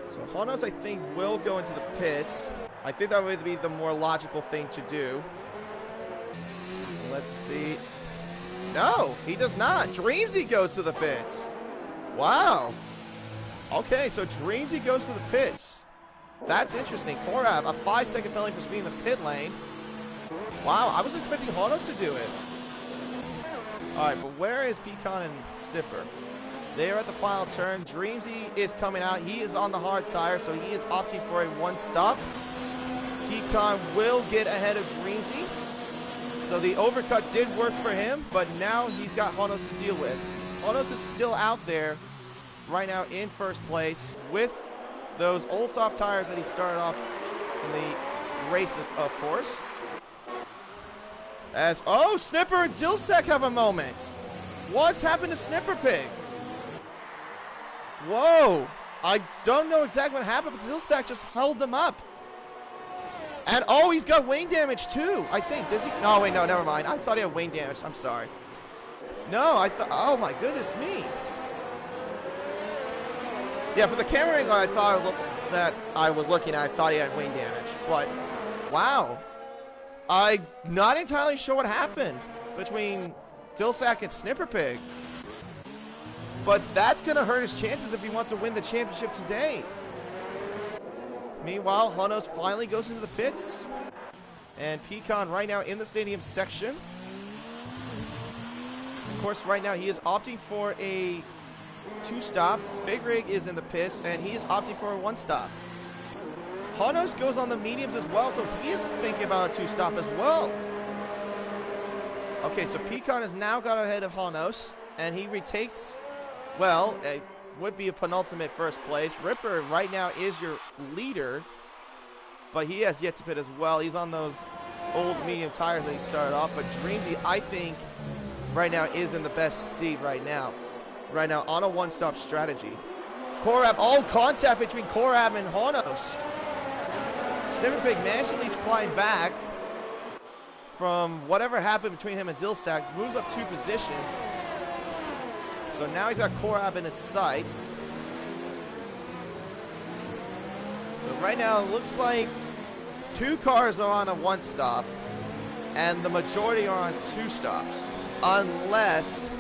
So Honos, I think, will go into the pits. I think that would be the more logical thing to do. Let's see. No, he does not. Dreamsy goes to the pits. Wow. Okay, so Dreamsy goes to the pits. That's interesting. Korab, a 5-second penalty for speeding the pit lane. Wow, I was expecting Honos to do it. All right, but where is Pecan and Snipper? They are at the final turn. Dreamsy is coming out. He is on the hard tire, so he is opting for a 1-stop. Pecan will get ahead of Dreamsy. So the overcut did work for him, but now he's got Honos to deal with. Honos is still out there right now in first place with those old soft tires that he started off in the race, of course. As, oh, Snipper and Dilsek have a moment. What's happened to Snipper Pig? Whoa. I don't know exactly what happened, but Dilsek just held them up. And, oh, he's got wing damage, too, I think. Does he? No, wait, no, never mind. I thought he had wing damage. I'm sorry. No, I thought, oh, my goodness me. Yeah, for the camera angle, I thought that I was looking at, I thought he had wing damage. But, wow. I'm not entirely sure what happened between Dilsek and Snipper Pig. But that's going to hurt his chances if he wants to win the championship today. Meanwhile, Honos finally goes into the pits. And Pecan right now in the stadium section. Of course, right now he is opting for a 2-stop. Big Rig is in the pits, and he is opting for a 1-stop. Honos goes on the mediums as well, so he is thinking about a 2-stop as well. Okay, so Pecan has now got ahead of Honos, and he retakes, well, would be a penultimate first place. Ripper right now is your leader, but he has yet to pit as well. He's on those old medium tires that he started off, but Dreamsy, I think, right now is in the best seat right now. Right now on a 1-stop strategy. Korab, oh, contact between Korab and Honos. Snipper Pig managed to at least climb back from whatever happened between him and Dilsek, moves up 2 positions. So now he's got Korab in his sights. So right now it looks like 2 cars are on a 1-stop and the majority are on 2 stops. Unless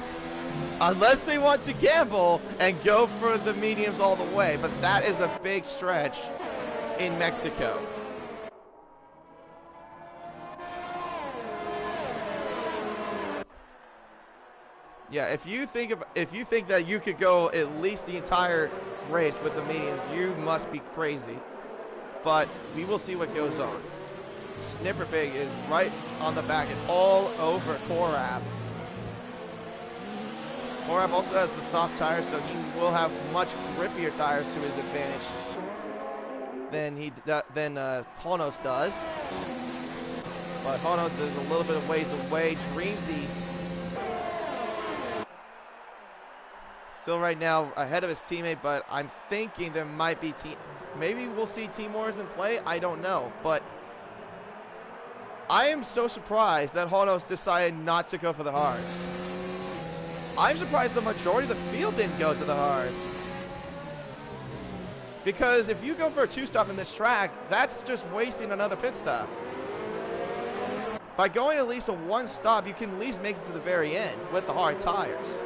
they want to gamble and go for the mediums all the way. But that is a big stretch in Mexico. Yeah, if you think that you could go at least the entire race with the mediums, you must be crazy. But we will see what goes on. Snipper Pig is right on the back and all over Korab. Korab also has the soft tires, so he will have much grippier tires to his advantage than Honos does. But Honos is a little bit of ways away. Dreamsy still right now ahead of his teammate, but I'm thinking there might be maybe we'll see Team Wars in play. I don't know, but I am so surprised that Honos decided not to go for the hards. I'm surprised the majority of the field didn't go to the hards. Because if you go for a 2-stop in this track, that's just wasting another pit stop. By going at least a 1-stop, you can at least make it to the very end with the hard tires.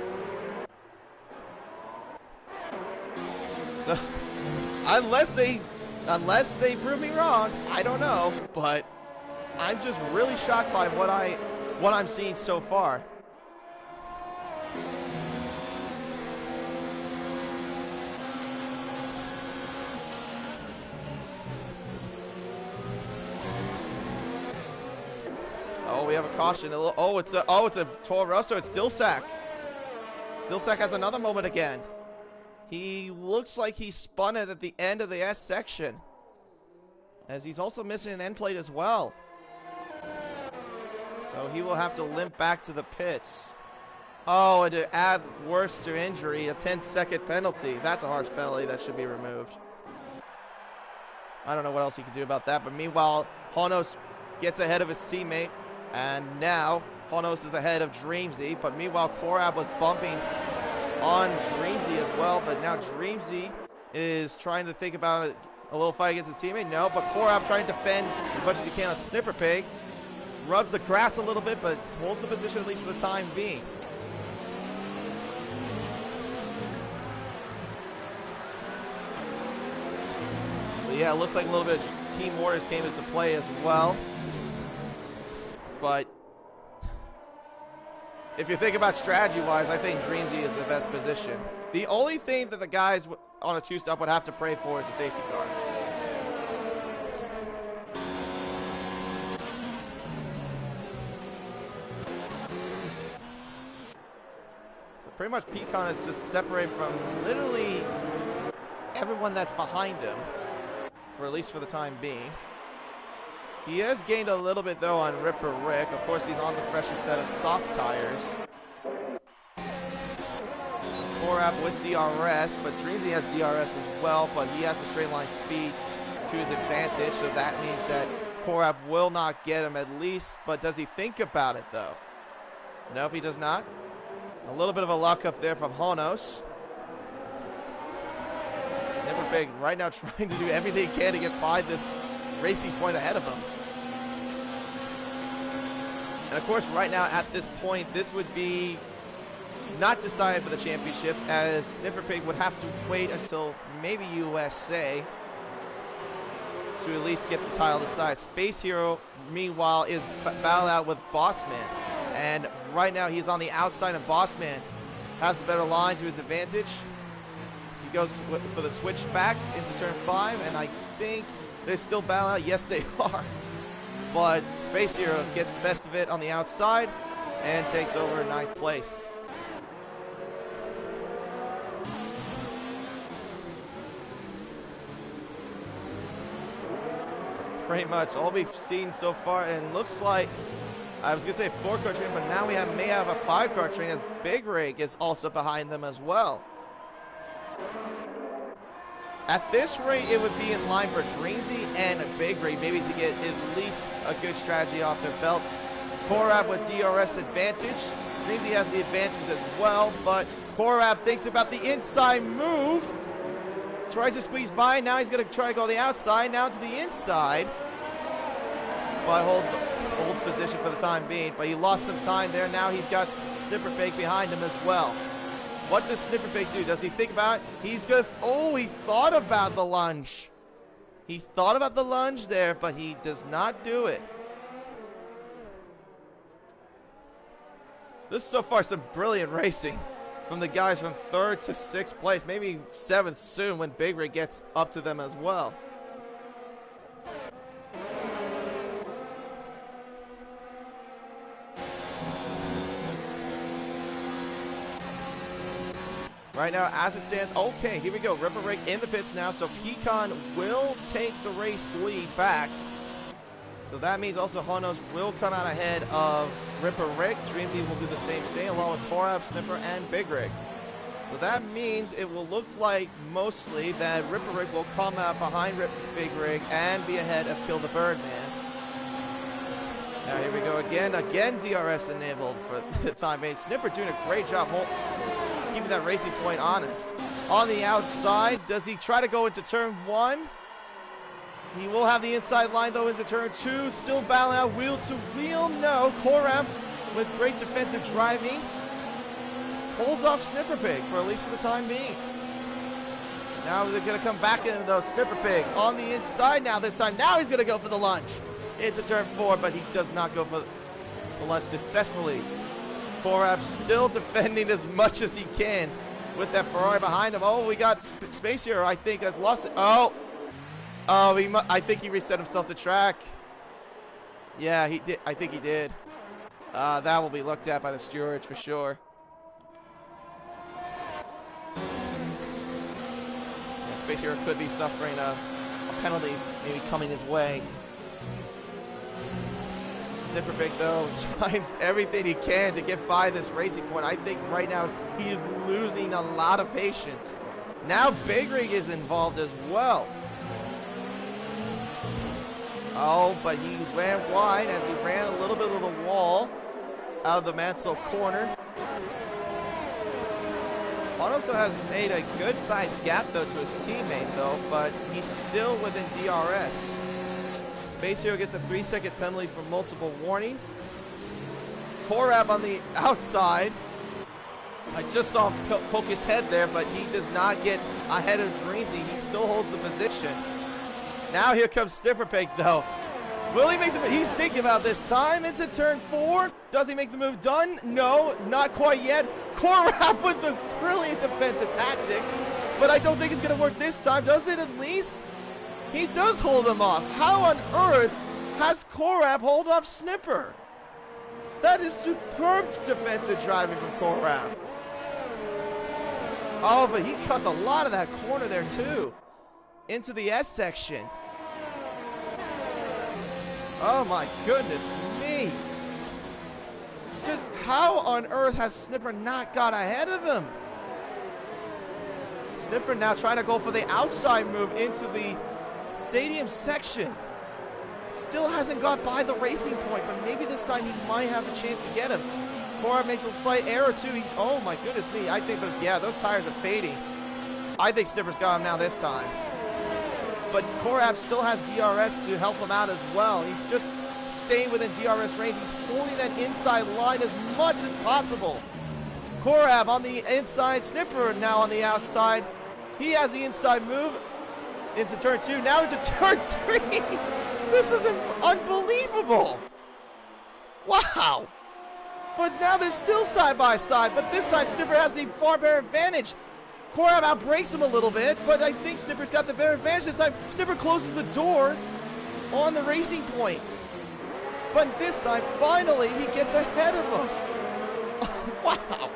So, unless they prove me wrong, I don't know, but I'm just really shocked by what I'm seeing so far. Oh, we have a caution. Oh, it's a Toro Rosso. It's Dilsack. Dilsack has another moment again. He looks like he spun it at the end of the S section, as he's also missing an end plate as well. So he will have to limp back to the pits. Oh, and to add worse to injury, a 10-second penalty. That's a harsh penalty that should be removed. I don't know what else he could do about that, but meanwhile, Honos gets ahead of his teammate, and now Honos is ahead of Dreamsy, but meanwhile, Korab was bumping on Dreamsy as well, but now Dreamsy is trying to think about a little fight against his teammate. No, but Korab trying to defend as much as he can on Snipper Pig. Rubs the grass a little bit, but holds the position at least for the time being. But yeah, it looks like a little bit of team orders came into play as well. But if you think about strategy-wise, I think Dreamsy is the best position. The only thing that the guys on a two-stop would have to pray for is a safety car. So pretty much Pecan is just separated from literally everyone that's behind him, for at least for the time being. He has gained a little bit, though, on Ripper Rick. Of course, he's on the fresher set of soft tires. Korab with DRS, but Dreamsy has DRS as well, but he has the straight line speed to his advantage, so that means that Korab will not get him at least, but does he think about it, though? Nope, he does not. A little bit of a luck up there from Honos. Snipper Pig right now trying to do everything he can to get by this racing point ahead of him. And of course, right now at this point, this would be not decided for the championship, as Snipper Pig would have to wait until maybe USA to at least get the title decided. Space Hero, meanwhile, is battling out with Bossman. And right now, he's on the outside, and Bossman has the better line to his advantage. He goes for the switch back into turn 5, and I think they're still battling out. Yes, they are. But Space Hero gets the best of it on the outside and takes over 9th place. So pretty much all we've seen so far, and looks like, I was going to say 4-car train, but now we may have a 5-car train, as Big Rig is also behind them as well. At this rate, it would be in line for Dreamsy and Big Rig, maybe to get at least a good strategy off their belt. Korab with DRS advantage. Dreamsy has the advantage as well, but Korab thinks about the inside move. Tries to squeeze by. Now he's going to try to go the outside, now to the inside. But holds position for the time being. But he lost some time there. Now he's got Snipper Pig behind him as well. What does Snipper Pig do? Does he think about it? He's good. Oh, he thought about the lunge. He thought about the lunge there, but he does not do it. This is so far some brilliant racing from the guys from 3rd to 6th place. Maybe 7th soon when Big Rig gets up to them as well. Right now, as it stands, okay, here we go. Ripper Rig in the pits now, so Pecan will take the race lead back. So that means also Honos will come out ahead of Ripper Rig. Dreamsy will do the same thing, along with Korab, Snipper, and Big Rig. So that means it will look like mostly that Ripper Rig will come out behind Big Rig and be ahead of Kill the Birdman. Now here we go again. Again, DRS enabled for the time being. Snipper doing a great job keeping that racing point honest. On the outside, does he try to go into turn 1? He will have the inside line though into turn 2. Still battling out wheel to wheel. No, Korab with great defensive driving pulls off Snipper Pig for at least for the time being. Now they're going to come back in though. Snipper Pig on the inside now this time. Now he's going to go for the lunge. into turn 4, but he does not go for the lunge successfully. Korab still defending as much as he can with that Ferrari behind him. Oh, we got Space Hero, I think, has lost it. Oh, I think he reset himself to track. Yeah, he did. I think he did. That will be looked at by the stewards for sure. Yeah, Space Hero could be suffering a penalty maybe coming his way. Snipperpig, though, is trying everything he can to get by this racing point. I think right now he is losing a lot of patience. Now Big Rig is involved as well. Oh, but he ran wide as he ran a little bit of the wall out of the Mansell Corner. Also has made a good-sized gap, though, to his teammate, though, but he's still within DRS. Space Hero gets a 3-second penalty for multiple warnings. Korab on the outside. I just saw him poke his head there, but he does not get ahead of Dreamsy. He still holds the position. Now here comes Snipperpig, though. Will he make the move? He's thinking about this time into turn 4. Does he make the move done? No, not quite yet. Korab with the brilliant defensive tactics, but I don't think it's going to work this time. Does it at least? He does hold him off. How on earth has Korab hold off Snipper? That is superb defensive driving from Korab. Oh, but he cuts a lot of that corner there too. Into the S section. Oh my goodness me. Just how on earth has Snipper not got ahead of him? Snipper now trying to go for the outside move into the stadium section. Still hasn't got by the racing point, but maybe this time he might have a chance to get him. Korab makes a slight error too. Oh my goodness me. I think those tires are fading. I think Snipper's got him now this time. But Korab still has DRS to help him out as well. He's just staying within DRS range. He's holding that inside line as much as possible. Korab on the inside, Snipper now on the outside. He has the inside move into turn 2, now into turn 3. This is unbelievable. Wow. But now they're still side by side, but this time Snipper has the far better advantage. Korab outbrakes him a little bit, but I think Snipper's got the better advantage this time. Snipper closes the door on the racing point. But this time, finally, he gets ahead of him. Wow.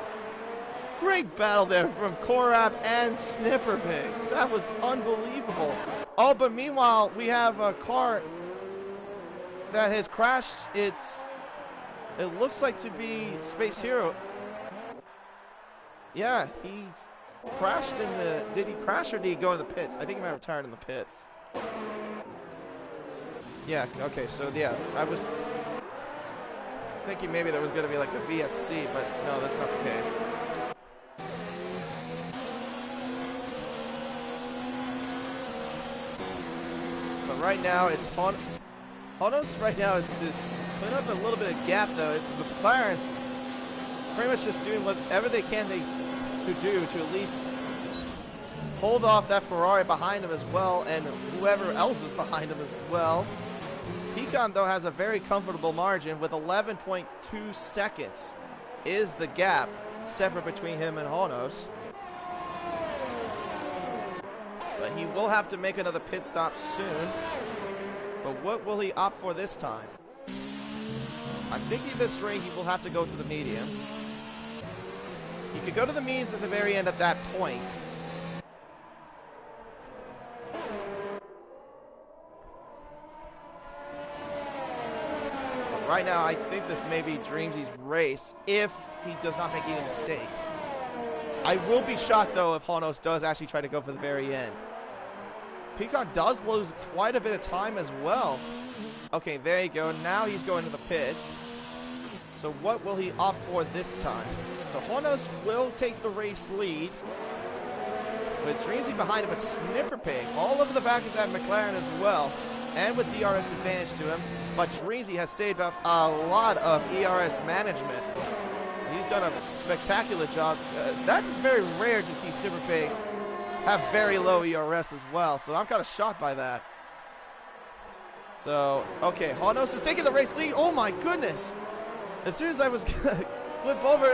Great battle there from Korab and Snipperpig. That was unbelievable. Oh, but meanwhile, we have a car that has crashed. It looks like to be Space Hero. Yeah, he's crashed in the... Did he crash or did he go in the pits? I think he might have retired in the pits. Yeah, okay, so yeah, I was thinking maybe there was going to be like a VSC, but no, that's not the case. But right now, it's Honos right now is putting up a little bit of gap, though. The McLaren's pretty much just doing whatever they can to do to at least hold off that Ferrari behind him as well, and whoever else is behind him as well. Pecan, though, has a very comfortable margin with 11.2 seconds is the gap separate between him and Honos. But he will have to make another pit stop soon. But what will he opt for this time? I'm thinking this ring he will have to go to the mediums. He could go to the mediums at the very end at that point. But right now, I think this may be Dreamsy's race if he does not make any mistakes. I will be shocked, though, if Honos does actually try to go for the very end. Peacock does lose quite a bit of time as well. Okay, there you go. Now he's going to the pits. So what will he opt for this time? So Honos will take the race lead, with Dreamsy behind him, but Snipperpig all over the back of that McLaren as well, and with DRS advantage to him. But Dreamsy has saved up a lot of ERS management. He's done a spectacular job. That's very rare to see Snipperpig have very low ERS as well, so I'm kind of shocked by that. So, okay, Honos is taking the race lead. Oh my goodness. As soon as I was going to flip over,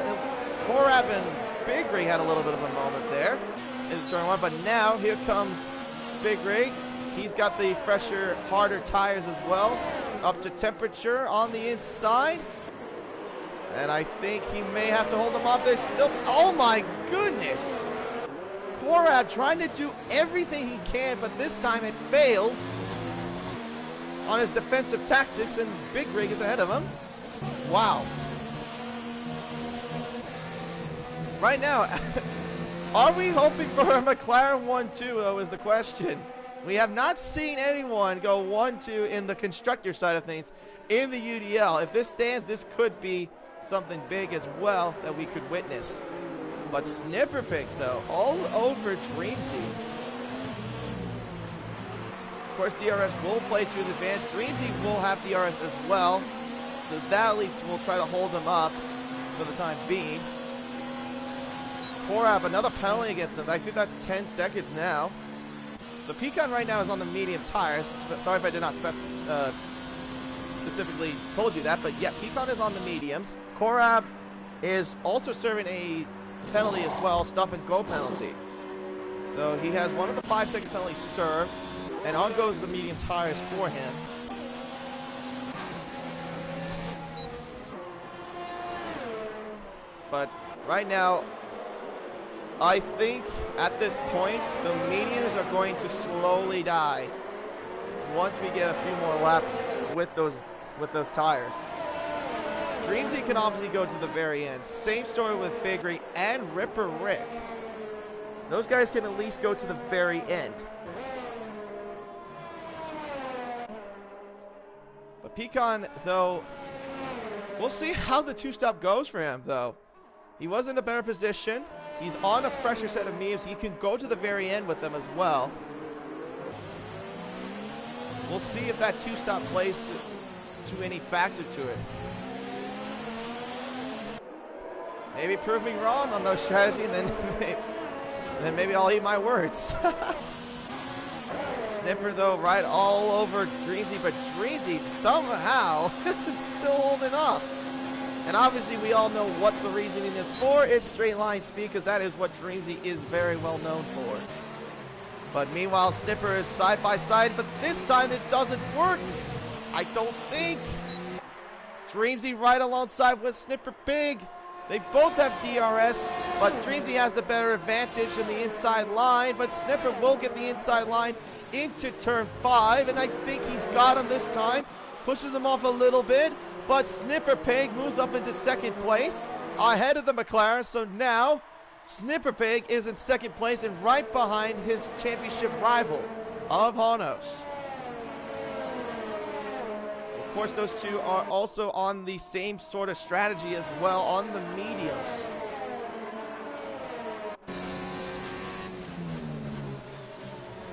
Korab and Big Rig had a little bit of a moment there in turn one. But now, here comes Big Rig. He's got the fresher, harder tires as well. Up to temperature on the inside. And I think he may have to hold them off. There's still, oh my goodness. Korab trying to do everything he can, but this time it fails on his defensive tactics, and Big Rig is ahead of him. Wow. Right now, are we hoping for a McLaren 1-2, though, is the question. We have not seen anyone go 1-2 in the constructor side of things in the UDL. If this stands, this could be something big as well that we could witness. But Snipper Pig, though, all over Dreamzy. Of course, DRS will play to his advantage. Dreamzy will have DRS as well, so that at least will try to hold him up for the time being. Korab, another penalty against him. I think that's 10 seconds now. So Pecan right now is on the medium tires. Sorry if I did not specifically told you that, but yeah, Pecan is on the mediums. Korab is also serving a penalty as well, stop and go penalty. So he has one of the 5-second penalties served, and on goes the medium tires for him. But right now, I think at this point, the mediums are going to slowly die once we get a few more laps with those tires. Dreamzy can obviously go to the very end. Same story with Big Rig and Ripper Rick. Those guys can at least go to the very end. But Pecan, though, we'll see how the two-stop goes for him, though. He was in a better position. He's on a fresher set of mediums. He can go to the very end with them as well. We'll see if that two-stop plays to any factor to it. Maybe prove me wrong on those strategies, then maybe I'll eat my words. Snipper, though, right all over Dreamzy, but Dreamzy somehow is still holding off. And obviously, we all know what the reasoning is for. It's straight line speed, because that is what Dreamzy is very well known for. But meanwhile, Snipper is side by side, but this time it doesn't work. I don't think. Dreamzy right alongside with Snipper Pig. They both have DRS, but Dreamzy has the better advantage in the inside line, but Snipper will get the inside line into turn 5, and I think he's got him this time. Pushes him off a little bit, but Snipper Pig moves up into second place ahead of the McLaren, so now Snipper Pig is in second place and right behind his championship rival of Honos. Of course, those two are also on the same sort of strategy as well on the mediums.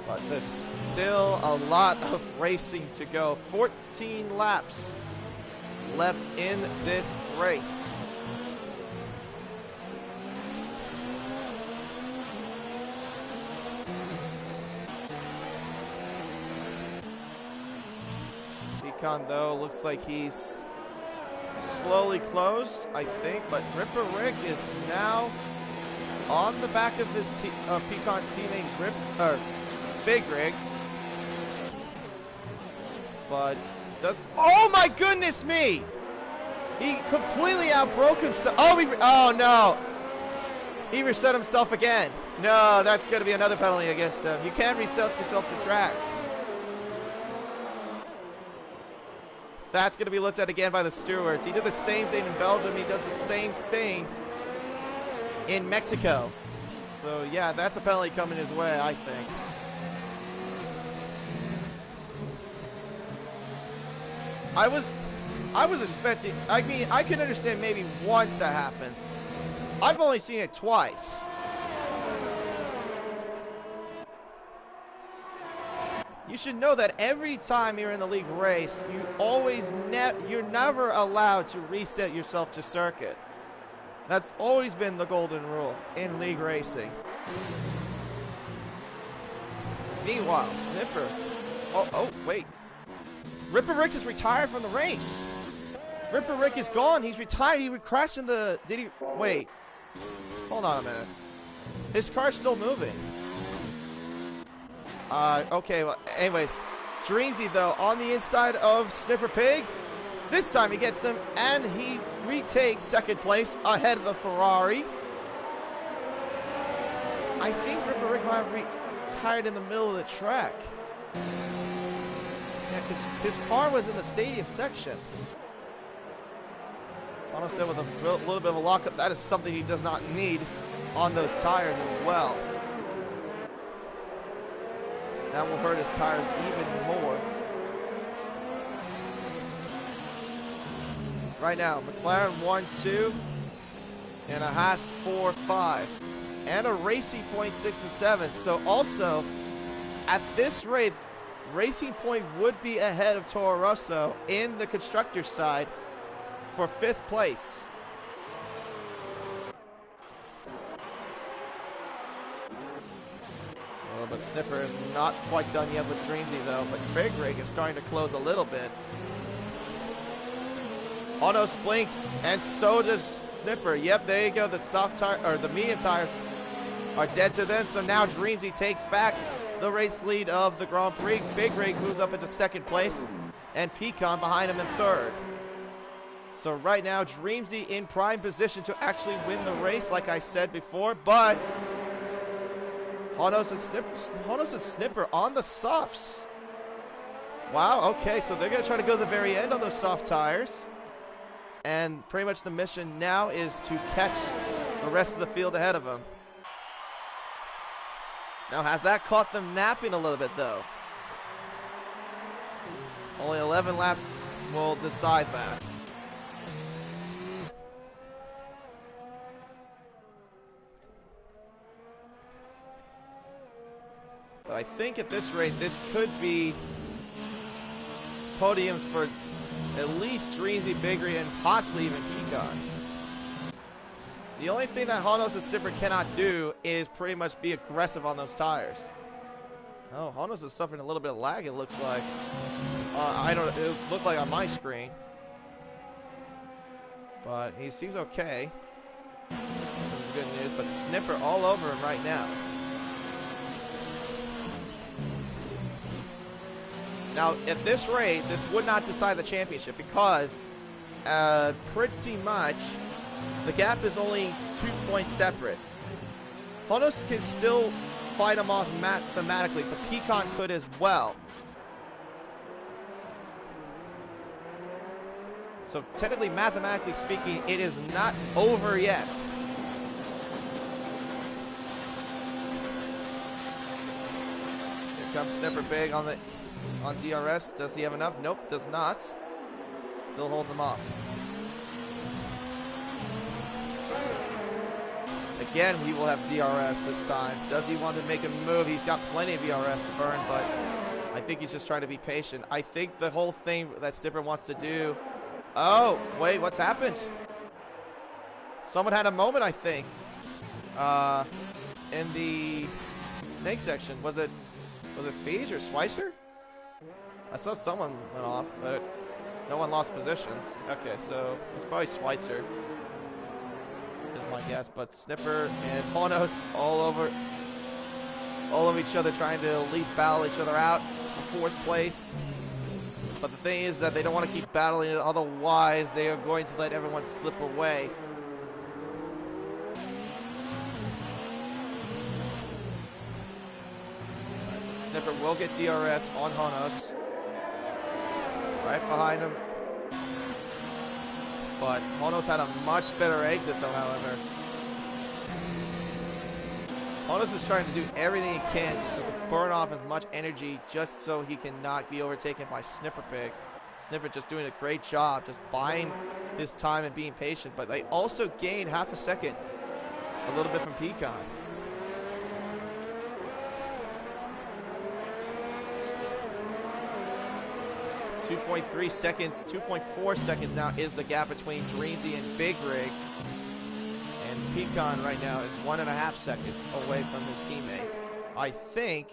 But there's still a lot of racing to go. 14 laps left in this race. Pecan, though, looks like he's slowly closed, I think, but Ripper Rick is now on the back of his Pecan's teammate Big Rig. But oh my goodness me! He completely outbroke himself. Oh no! He reset himself again. No, that's going to be another penalty against him. You can't reset yourself to track. That's going to be looked at again by the stewards. He did the same thing in Belgium. He does the same thing in Mexico. So, yeah, that's a penalty coming his way, I think. I was expecting, I mean, I can understand maybe once that happens. I've only seen it twice. You should know that every time you're in the league race, you're never allowed to reset yourself to circuit. That's always been the golden rule in league racing. Meanwhile, Snipper. Oh, wait. Ripper Rick is retired from the race. Ripper Rick is gone. He's retired. He would crash in the... Did he... Wait. Hold on a minute. His car's still moving. Okay, well, anyways. Dreamsy, though, on the inside of Snipper Pig. This time he gets him, and he retakes second place ahead of the Ferrari. I think Ripper Rick might have retired in the middle of the track. Yeah, because his car was in the stadium section. Honestly, with a little bit of a lockup, that is something he does not need on those tires as well. That will hurt his tires even more. Right now, McLaren 1-2, and a Haas 4-5, and a Racing Point 6 and 7. So also, at this rate, Racing Point would be ahead of Toro Rosso in the constructor's side for 5th place. Well, but Snipper is not quite done yet with Dreamsy though, but Big Rig is starting to close a little bit. Honos blinks, and so does Snipper. Yep, there you go. The soft tire, or the medium tires are dead to them. So now Dreamsy takes back the race lead of the Grand Prix. Big Rig moves up into 2nd place, and Pecan behind him in 3rd. So right now, Dreamsy in prime position to actually win the race, like I said before, but Honos and Snipper on the softs. Wow, okay, so they're going to try to go to the very end on those soft tires. And pretty much the mission now is to catch the rest of the field ahead of them. Now, has that caught them napping a little bit, though? Only 11 laps will decide that. But I think at this rate, this could be podiums for at least Dreamsy, Biggery, and possibly even Pecan. The only thing that Honos and Snipper cannot do is pretty much be aggressive on those tires. Oh, Honos is suffering a little bit of lag, it looks like. It looked like on my screen. But he seems okay. This is good news, but Snipper all over him right now. Now, at this rate, this would not decide the championship because pretty much the gap is only 2 points separate. Honos can still fight him off mathematically, but Pecan could as well. So technically, mathematically speaking, it is not over yet. Here comes Snipper Big on DRS. Does he have enough? Nope, does not. Still holds him off. Again, he will have DRS this time. Does he want to make a move? He's got plenty of DRS to burn, but I think he's just trying to be patient. I think the whole thing that Snipper wants to do... Oh, wait, what's happened? Someone had a moment, I think. In the snake section. Was it Feige or Schweitzer? I saw someone went off, but no one lost positions. Okay, so it was probably Schweitzer, is my guess. But Snipper and Honos all over each other, trying to at least battle each other out for 4th place. But the thing is that they don't want to keep battling it, otherwise they are going to let everyone slip away. Right, so Snipper will get DRS on Honos. Right behind him. But Honos had a much better exit though, however. Honos is trying to do everything he can to just burn off as much energy just so he cannot be overtaken by Snipper Pig. Snipper just doing a great job, just buying his time and being patient, but they also gained half a second, a little bit from Pecan. 2.3 seconds, 2.4 seconds now is the gap between Dreamsy and Big Rig. And Pecan right now is 1.5 seconds away from his teammate. I think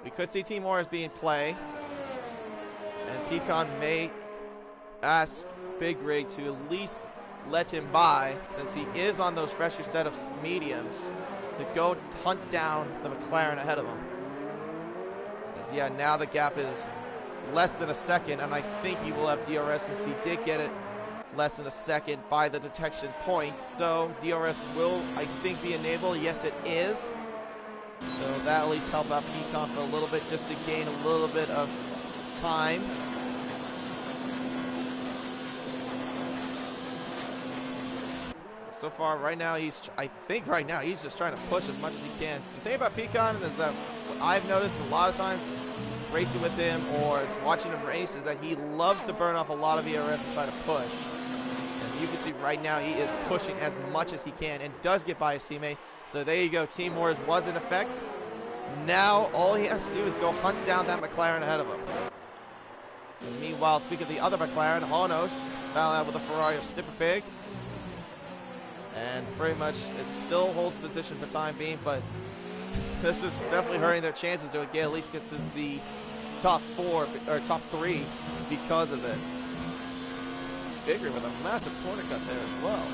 we could see Team Morris be in play. And Pecan may ask Big Rig to at least let him by, since he is on those fresher set of mediums, to go hunt down the McLaren ahead of him. Because, yeah, now the gap is less than a second, and I think he will have DRS since he did get it less than a second by the detection point. So DRS will, I think, be enabled. Yes, it is. So that at least help out Pecan for a little bit, just to gain a little bit of time. So far, right now, I think right now, he's just trying to push as much as he can. The thing about Pecan is that what I've noticed a lot of times racing with him or watching him race is that he loves to burn off a lot of ERS and try to push. And you can see right now he is pushing as much as he can and does get by his teammate. So there you go, Team Wars was in effect. Now all he has to do is go hunt down that McLaren ahead of him. And meanwhile, speaking of the other McLaren, Honos found out with a Ferrari of Snipper Pig. And pretty much it still holds position for time being, but this is definitely hurting their chances to at least get to the top 4 or top 3 because of it. Bigger with a massive corner cut there as well.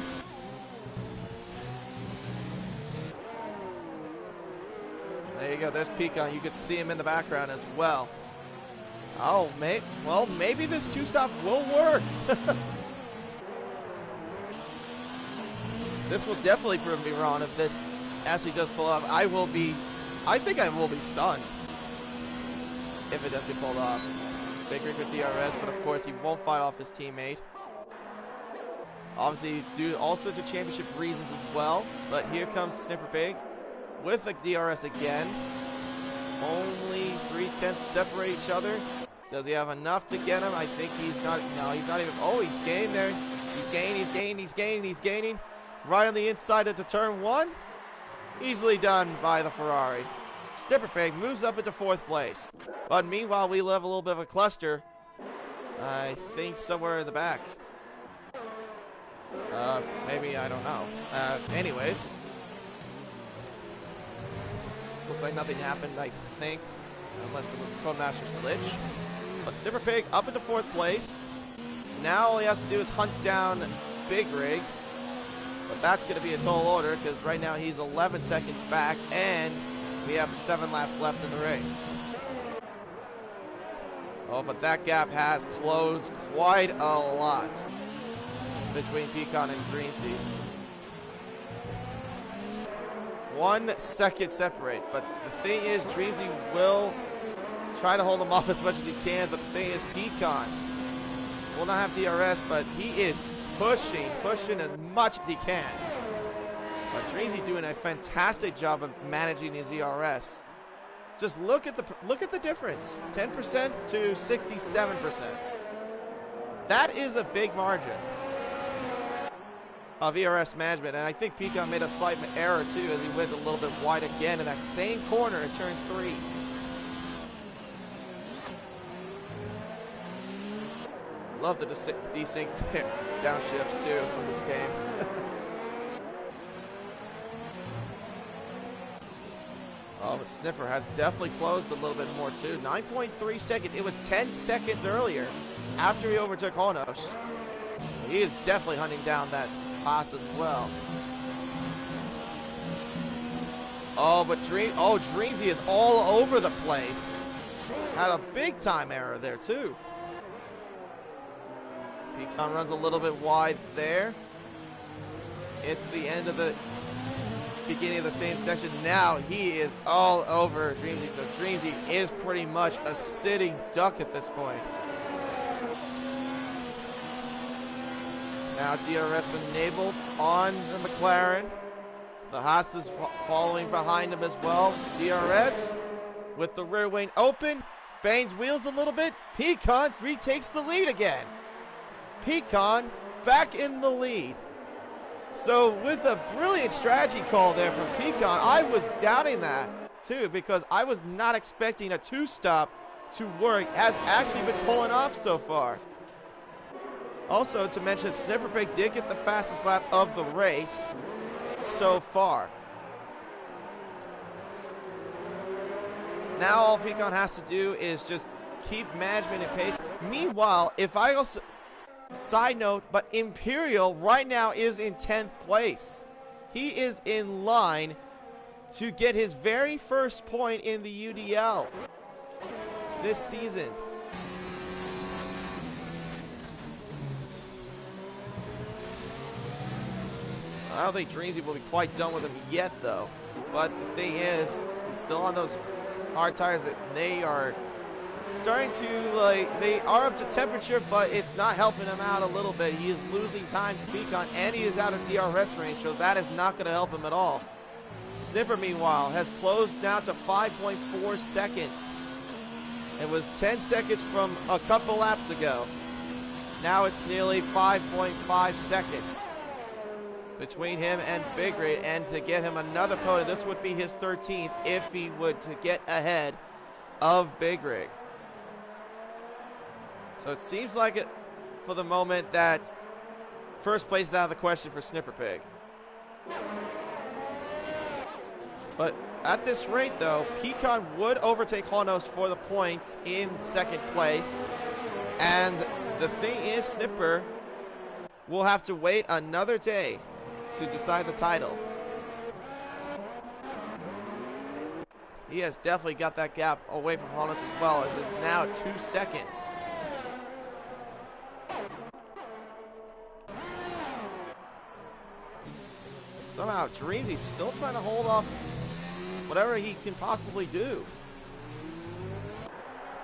There you go, there's Pecan. You could see him in the background as well. Oh, well, maybe this 2-stop will work. This will definitely prove me wrong if this actually does pull off. I think I will be stunned if it does get pulled off. Big Rig with DRS, but of course he won't fight off his teammate. Obviously, due to all sorts of championship reasons as well. But here comes Snipper Pig with the DRS again. Only 3/10 separate each other. Does he have enough to get him? I think he's not. No, he's not even. Oh, he's gaining there. He's gaining. Right on the inside into turn 1. Easily done by the Ferrari. Snipper Pig moves up into 4th place. But meanwhile, we have a little bit of a cluster. I think somewhere in the back. Maybe, I don't know. Anyways. Looks like nothing happened, I think. Unless it was Codemaster's glitch. But Snipper Pig up into 4th place. Now all he has to do is hunt down Big Rig. But that's going to be a tall order because right now he's 11 seconds back and we have 7 laps left in the race. Oh, but that gap has closed quite a lot between Pecan and Dreamsy. 1 second separate, but the thing is Dreamsy will try to hold him off as much as he can, but the thing is Pecan will not have DRS, but he is pushing as much as he can. But Dreamsy doing a fantastic job of managing his ERS. Just look at the difference. 10% to 67%. That is a big margin of ERS management, and I think Pecan made a slight error too as he went a little bit wide again in that same corner in turn 3. Love the desync downshifts too from this game. Oh, but Snipper has definitely closed a little bit more too. 9.3 seconds. It was 10 seconds earlier after he overtook Honos. So he is definitely hunting down that pass as well. Oh, but Dreamsy is all over the place. Had a big time error there too. Pecan runs a little bit wide there. It's the end of the beginning of the same section. Now he is all over Dreamsy. So Dreamsy is pretty much a sitting duck at this point. Now DRS enabled on the McLaren. The Haas is following behind him as well. DRS with the rear wing open. Bangs wheels a little bit. Pecan retakes the lead again. Pecan back in the lead. So with a brilliant strategy call there from Pecan, I was doubting that too because I was not expecting a 2-stop to work, has actually been pulling off so far. Also to mention, Snipper Pig did get the fastest lap of the race so far. Now all Pecan has to do is just keep management in pace. Meanwhile, if I also, side note, but Imperial right now is in 10th place. He is in line to get his very first point in the UDL this season. I don't think Dreamsy will be quite done with him yet, though. But the thing is, he's still on those hard tires that they are starting to, like, they are up to temperature, but it's not helping him out a little bit. He is losing time to Pecan, and he is out of DRS range, so that is not going to help him at all. Snipper, meanwhile, has closed down to 5.4 seconds. It was 10 seconds from a couple laps ago. Now it's nearly 5.5 seconds between him and Big Rig, and to get him another podium. This would be his 13th if he would to get ahead of Big Rig. So it seems like it, for the moment, that first place is out of the question for Snipper Pig. But at this rate, though, Pecan would overtake Honos for the points in second place. And the thing is, Snipper will have to wait another day to decide the title. He has definitely got that gap away from Honos as well, as it's now 2 seconds. Somehow Dreamsy's still trying to hold off whatever he can possibly do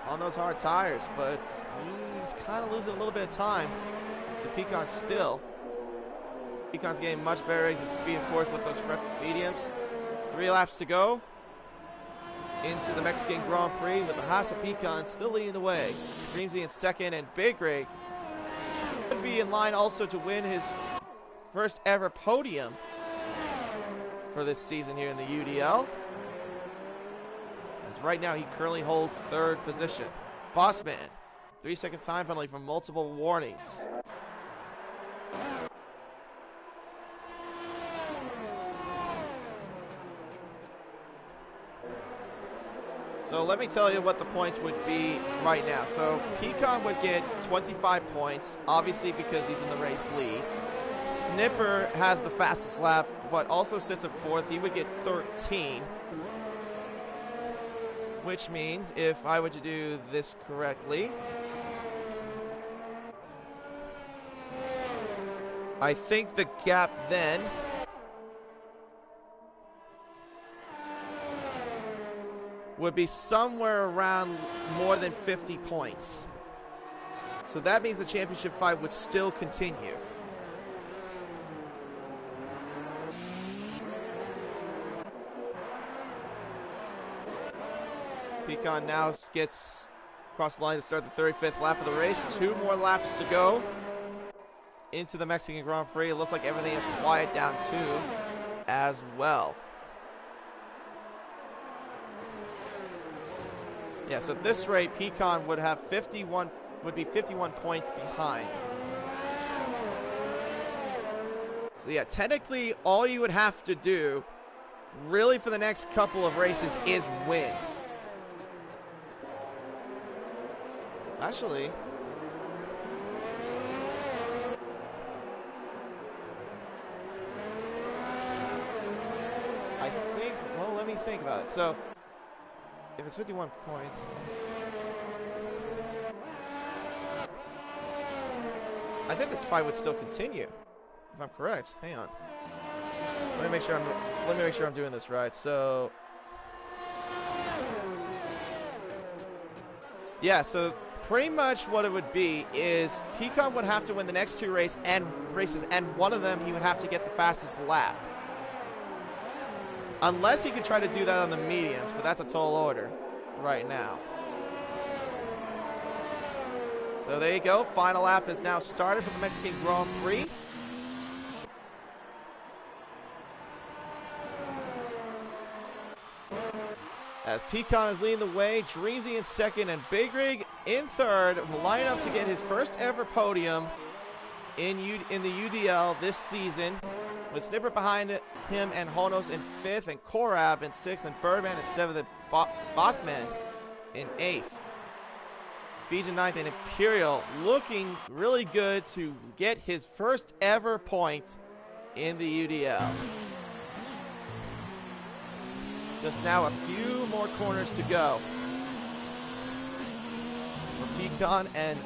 on those hard tires, but he's kind of losing a little bit of time to Pecan still. Pecan's getting much better exit speed, of course, with those mediums. 3 laps to go into the Mexican Grand Prix, with the Haas of Pecan still leading the way. Dreamsy in second, and Big Rig could be in line also to win his first ever podium for this season here in the UDL. As right now he currently holds 3rd position. Bossman, 3-second time penalty from multiple warnings. So let me tell you what the points would be right now. So Pecan would get 25 points, obviously because he's in the race lead. Snipper has the fastest lap, but also sits at 4th. He would get 13. Which means, if I were to do this correctly, I think the gap then would be somewhere around more than 50 points. So that means the championship fight would still continue. Pecan now gets across the line to start the 35th lap of the race. 2 more laps to go into the Mexican Grand Prix. It looks like everything is quiet down too as well. Yeah, so at this rate, Pecan would have 51 points behind. So yeah, technically all you would have to do really for the next couple of races is win. Actually, I think, well, let me think about it. So, if it's 51 points, I think the fight would still continue, if I'm correct. Hang on. Let me make sure I'm doing this right. So, yeah, so pretty much what it would be is Pecan would have to win the next 2 races, and one of them he would have to get the fastest lap. Unless he could try to do that on the mediums, but that's a tall order right now. So there you go. Final lap is now started for the Mexican Grand Prix. As Pecan is leading the way, Dreamsy in second, and Big Rig in third, lining up to get his first ever podium in the UDL this season, with Snipper behind him and Honos in 5th and Korab in 6th and Birdman in 7th and Bossman in 8th. Fiji in 9th and Imperial looking really good to get his first ever point in the UDL. Just now a few more corners to go for Pecan, and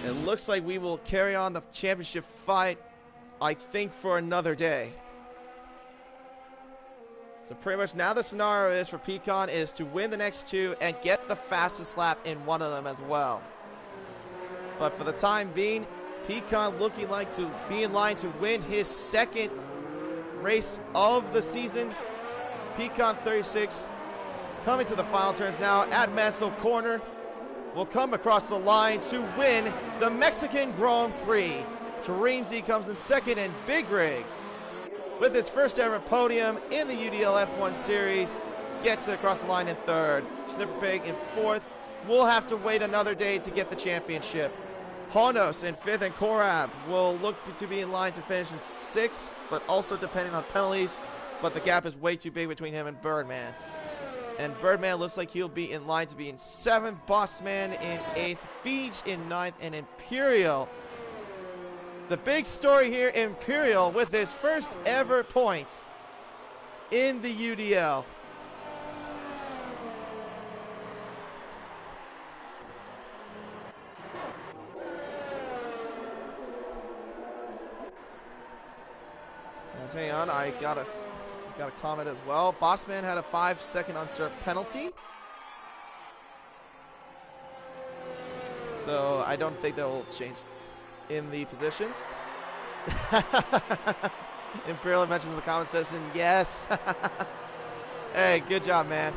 it looks like we will carry on the championship fight, I think, for another day. So pretty much now the scenario is for Pecan is to win the next 2 and get the fastest lap in one of them as well. But for the time being, Pecan looking like to be in line to win his 2nd race of the season. Pecan 36 coming to the final turns now at Mansell Corner will come across the line to win the Mexican Grand Prix. Dreamsy comes in 2nd and Big Rig, with his first ever podium in the UDL F1 Series, gets it across the line in 3rd. Snipper Pig in 4th. We'll have to wait another day to get the championship. Honos in 5th and Korab will look to be in line to finish in 6th, but also depending on penalties, but the gap is way too big between him and Birdman. And Birdman looks like he'll be in line to be in 7th, Bossman in 8th, Fiji in 9th, and Imperial. The big story here, Imperial with his first ever point in the UDL. Hang on, I got a comment as well. Bossman had a 5-second unserved penalty, so I don't think that will change in the positions. Imperial mentions in the comment section, yes. Hey, good job, man.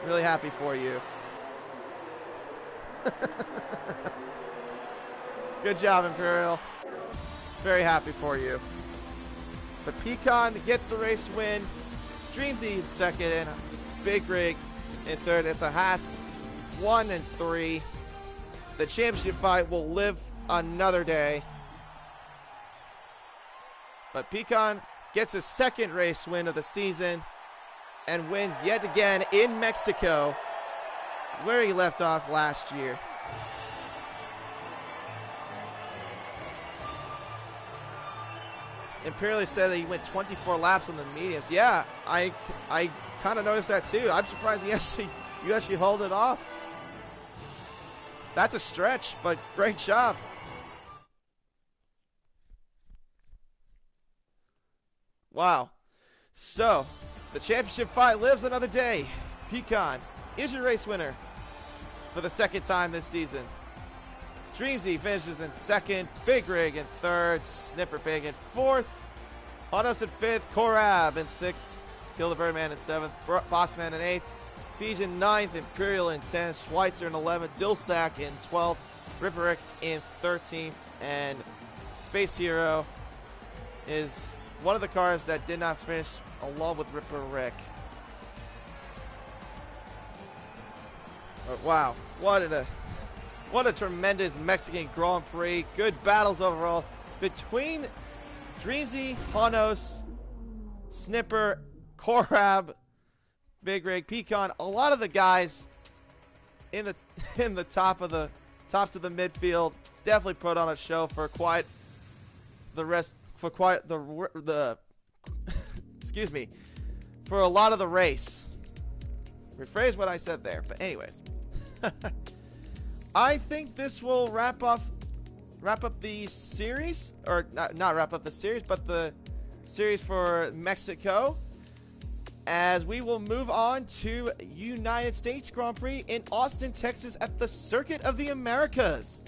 Really happy for you. Good job, Imperial. Very happy for you. But Pecan gets the race win. Dreamsy in 2nd and Big Rig in 3rd. It's a Haas 1 and 3. The championship fight will live another day. But Pecan gets his 2nd race win of the season and wins yet again in Mexico, where he left off last year. Imperial said that he went 24 laps on the mediums. Yeah, I kind of noticed that too. I'm surprised you actually hauled it off. That's a stretch, but great job. Wow. So, the championship fight lives another day. Pecan is your race winner for the 2nd time this season. Dreamsy finishes in 2nd, Big Rig in 3rd, Snipper Pig in 4th, Honos in 5th, Korab in 6th, Kill the Birdman in 7th, Bossman in 8th, Fiji in 9th, Imperial in 10th, Schweitzer in 11th, Dilsack in 12th, Ripperick in 13th, and Space Hero is one of the cars that did not finish along with Ripperick. But wow, what a tremendous Mexican Grand Prix. Good battles overall between Dreamsy, Honos, Snipper, Korab, Big Rig, Pecan. A lot of the guys in the top to the midfield definitely put on a show for quite the excuse me, for a lot of the race. Rephrase what I said there, but anyways. I think this will wrap up the series, or not wrap up the series, but the series for Mexico, as we will move on to United States Grand Prix in Austin, Texas at the Circuit of the Americas.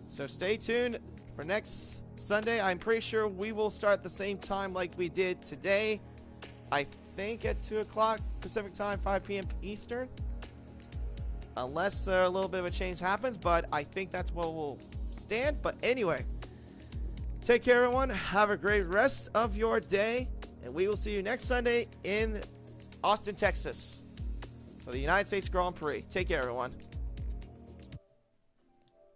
So stay tuned for next Sunday. I'm pretty sure we will start at the same time like we did today. I think at 2 o'clock Pacific time, 5 p.m. Eastern. Unless a little bit of a change happens, but I think that's what will stand. But anyway, take care, everyone. Have a great rest of your day, and we will see you next Sunday in Austin, Texas for the United States Grand Prix. Take care, everyone.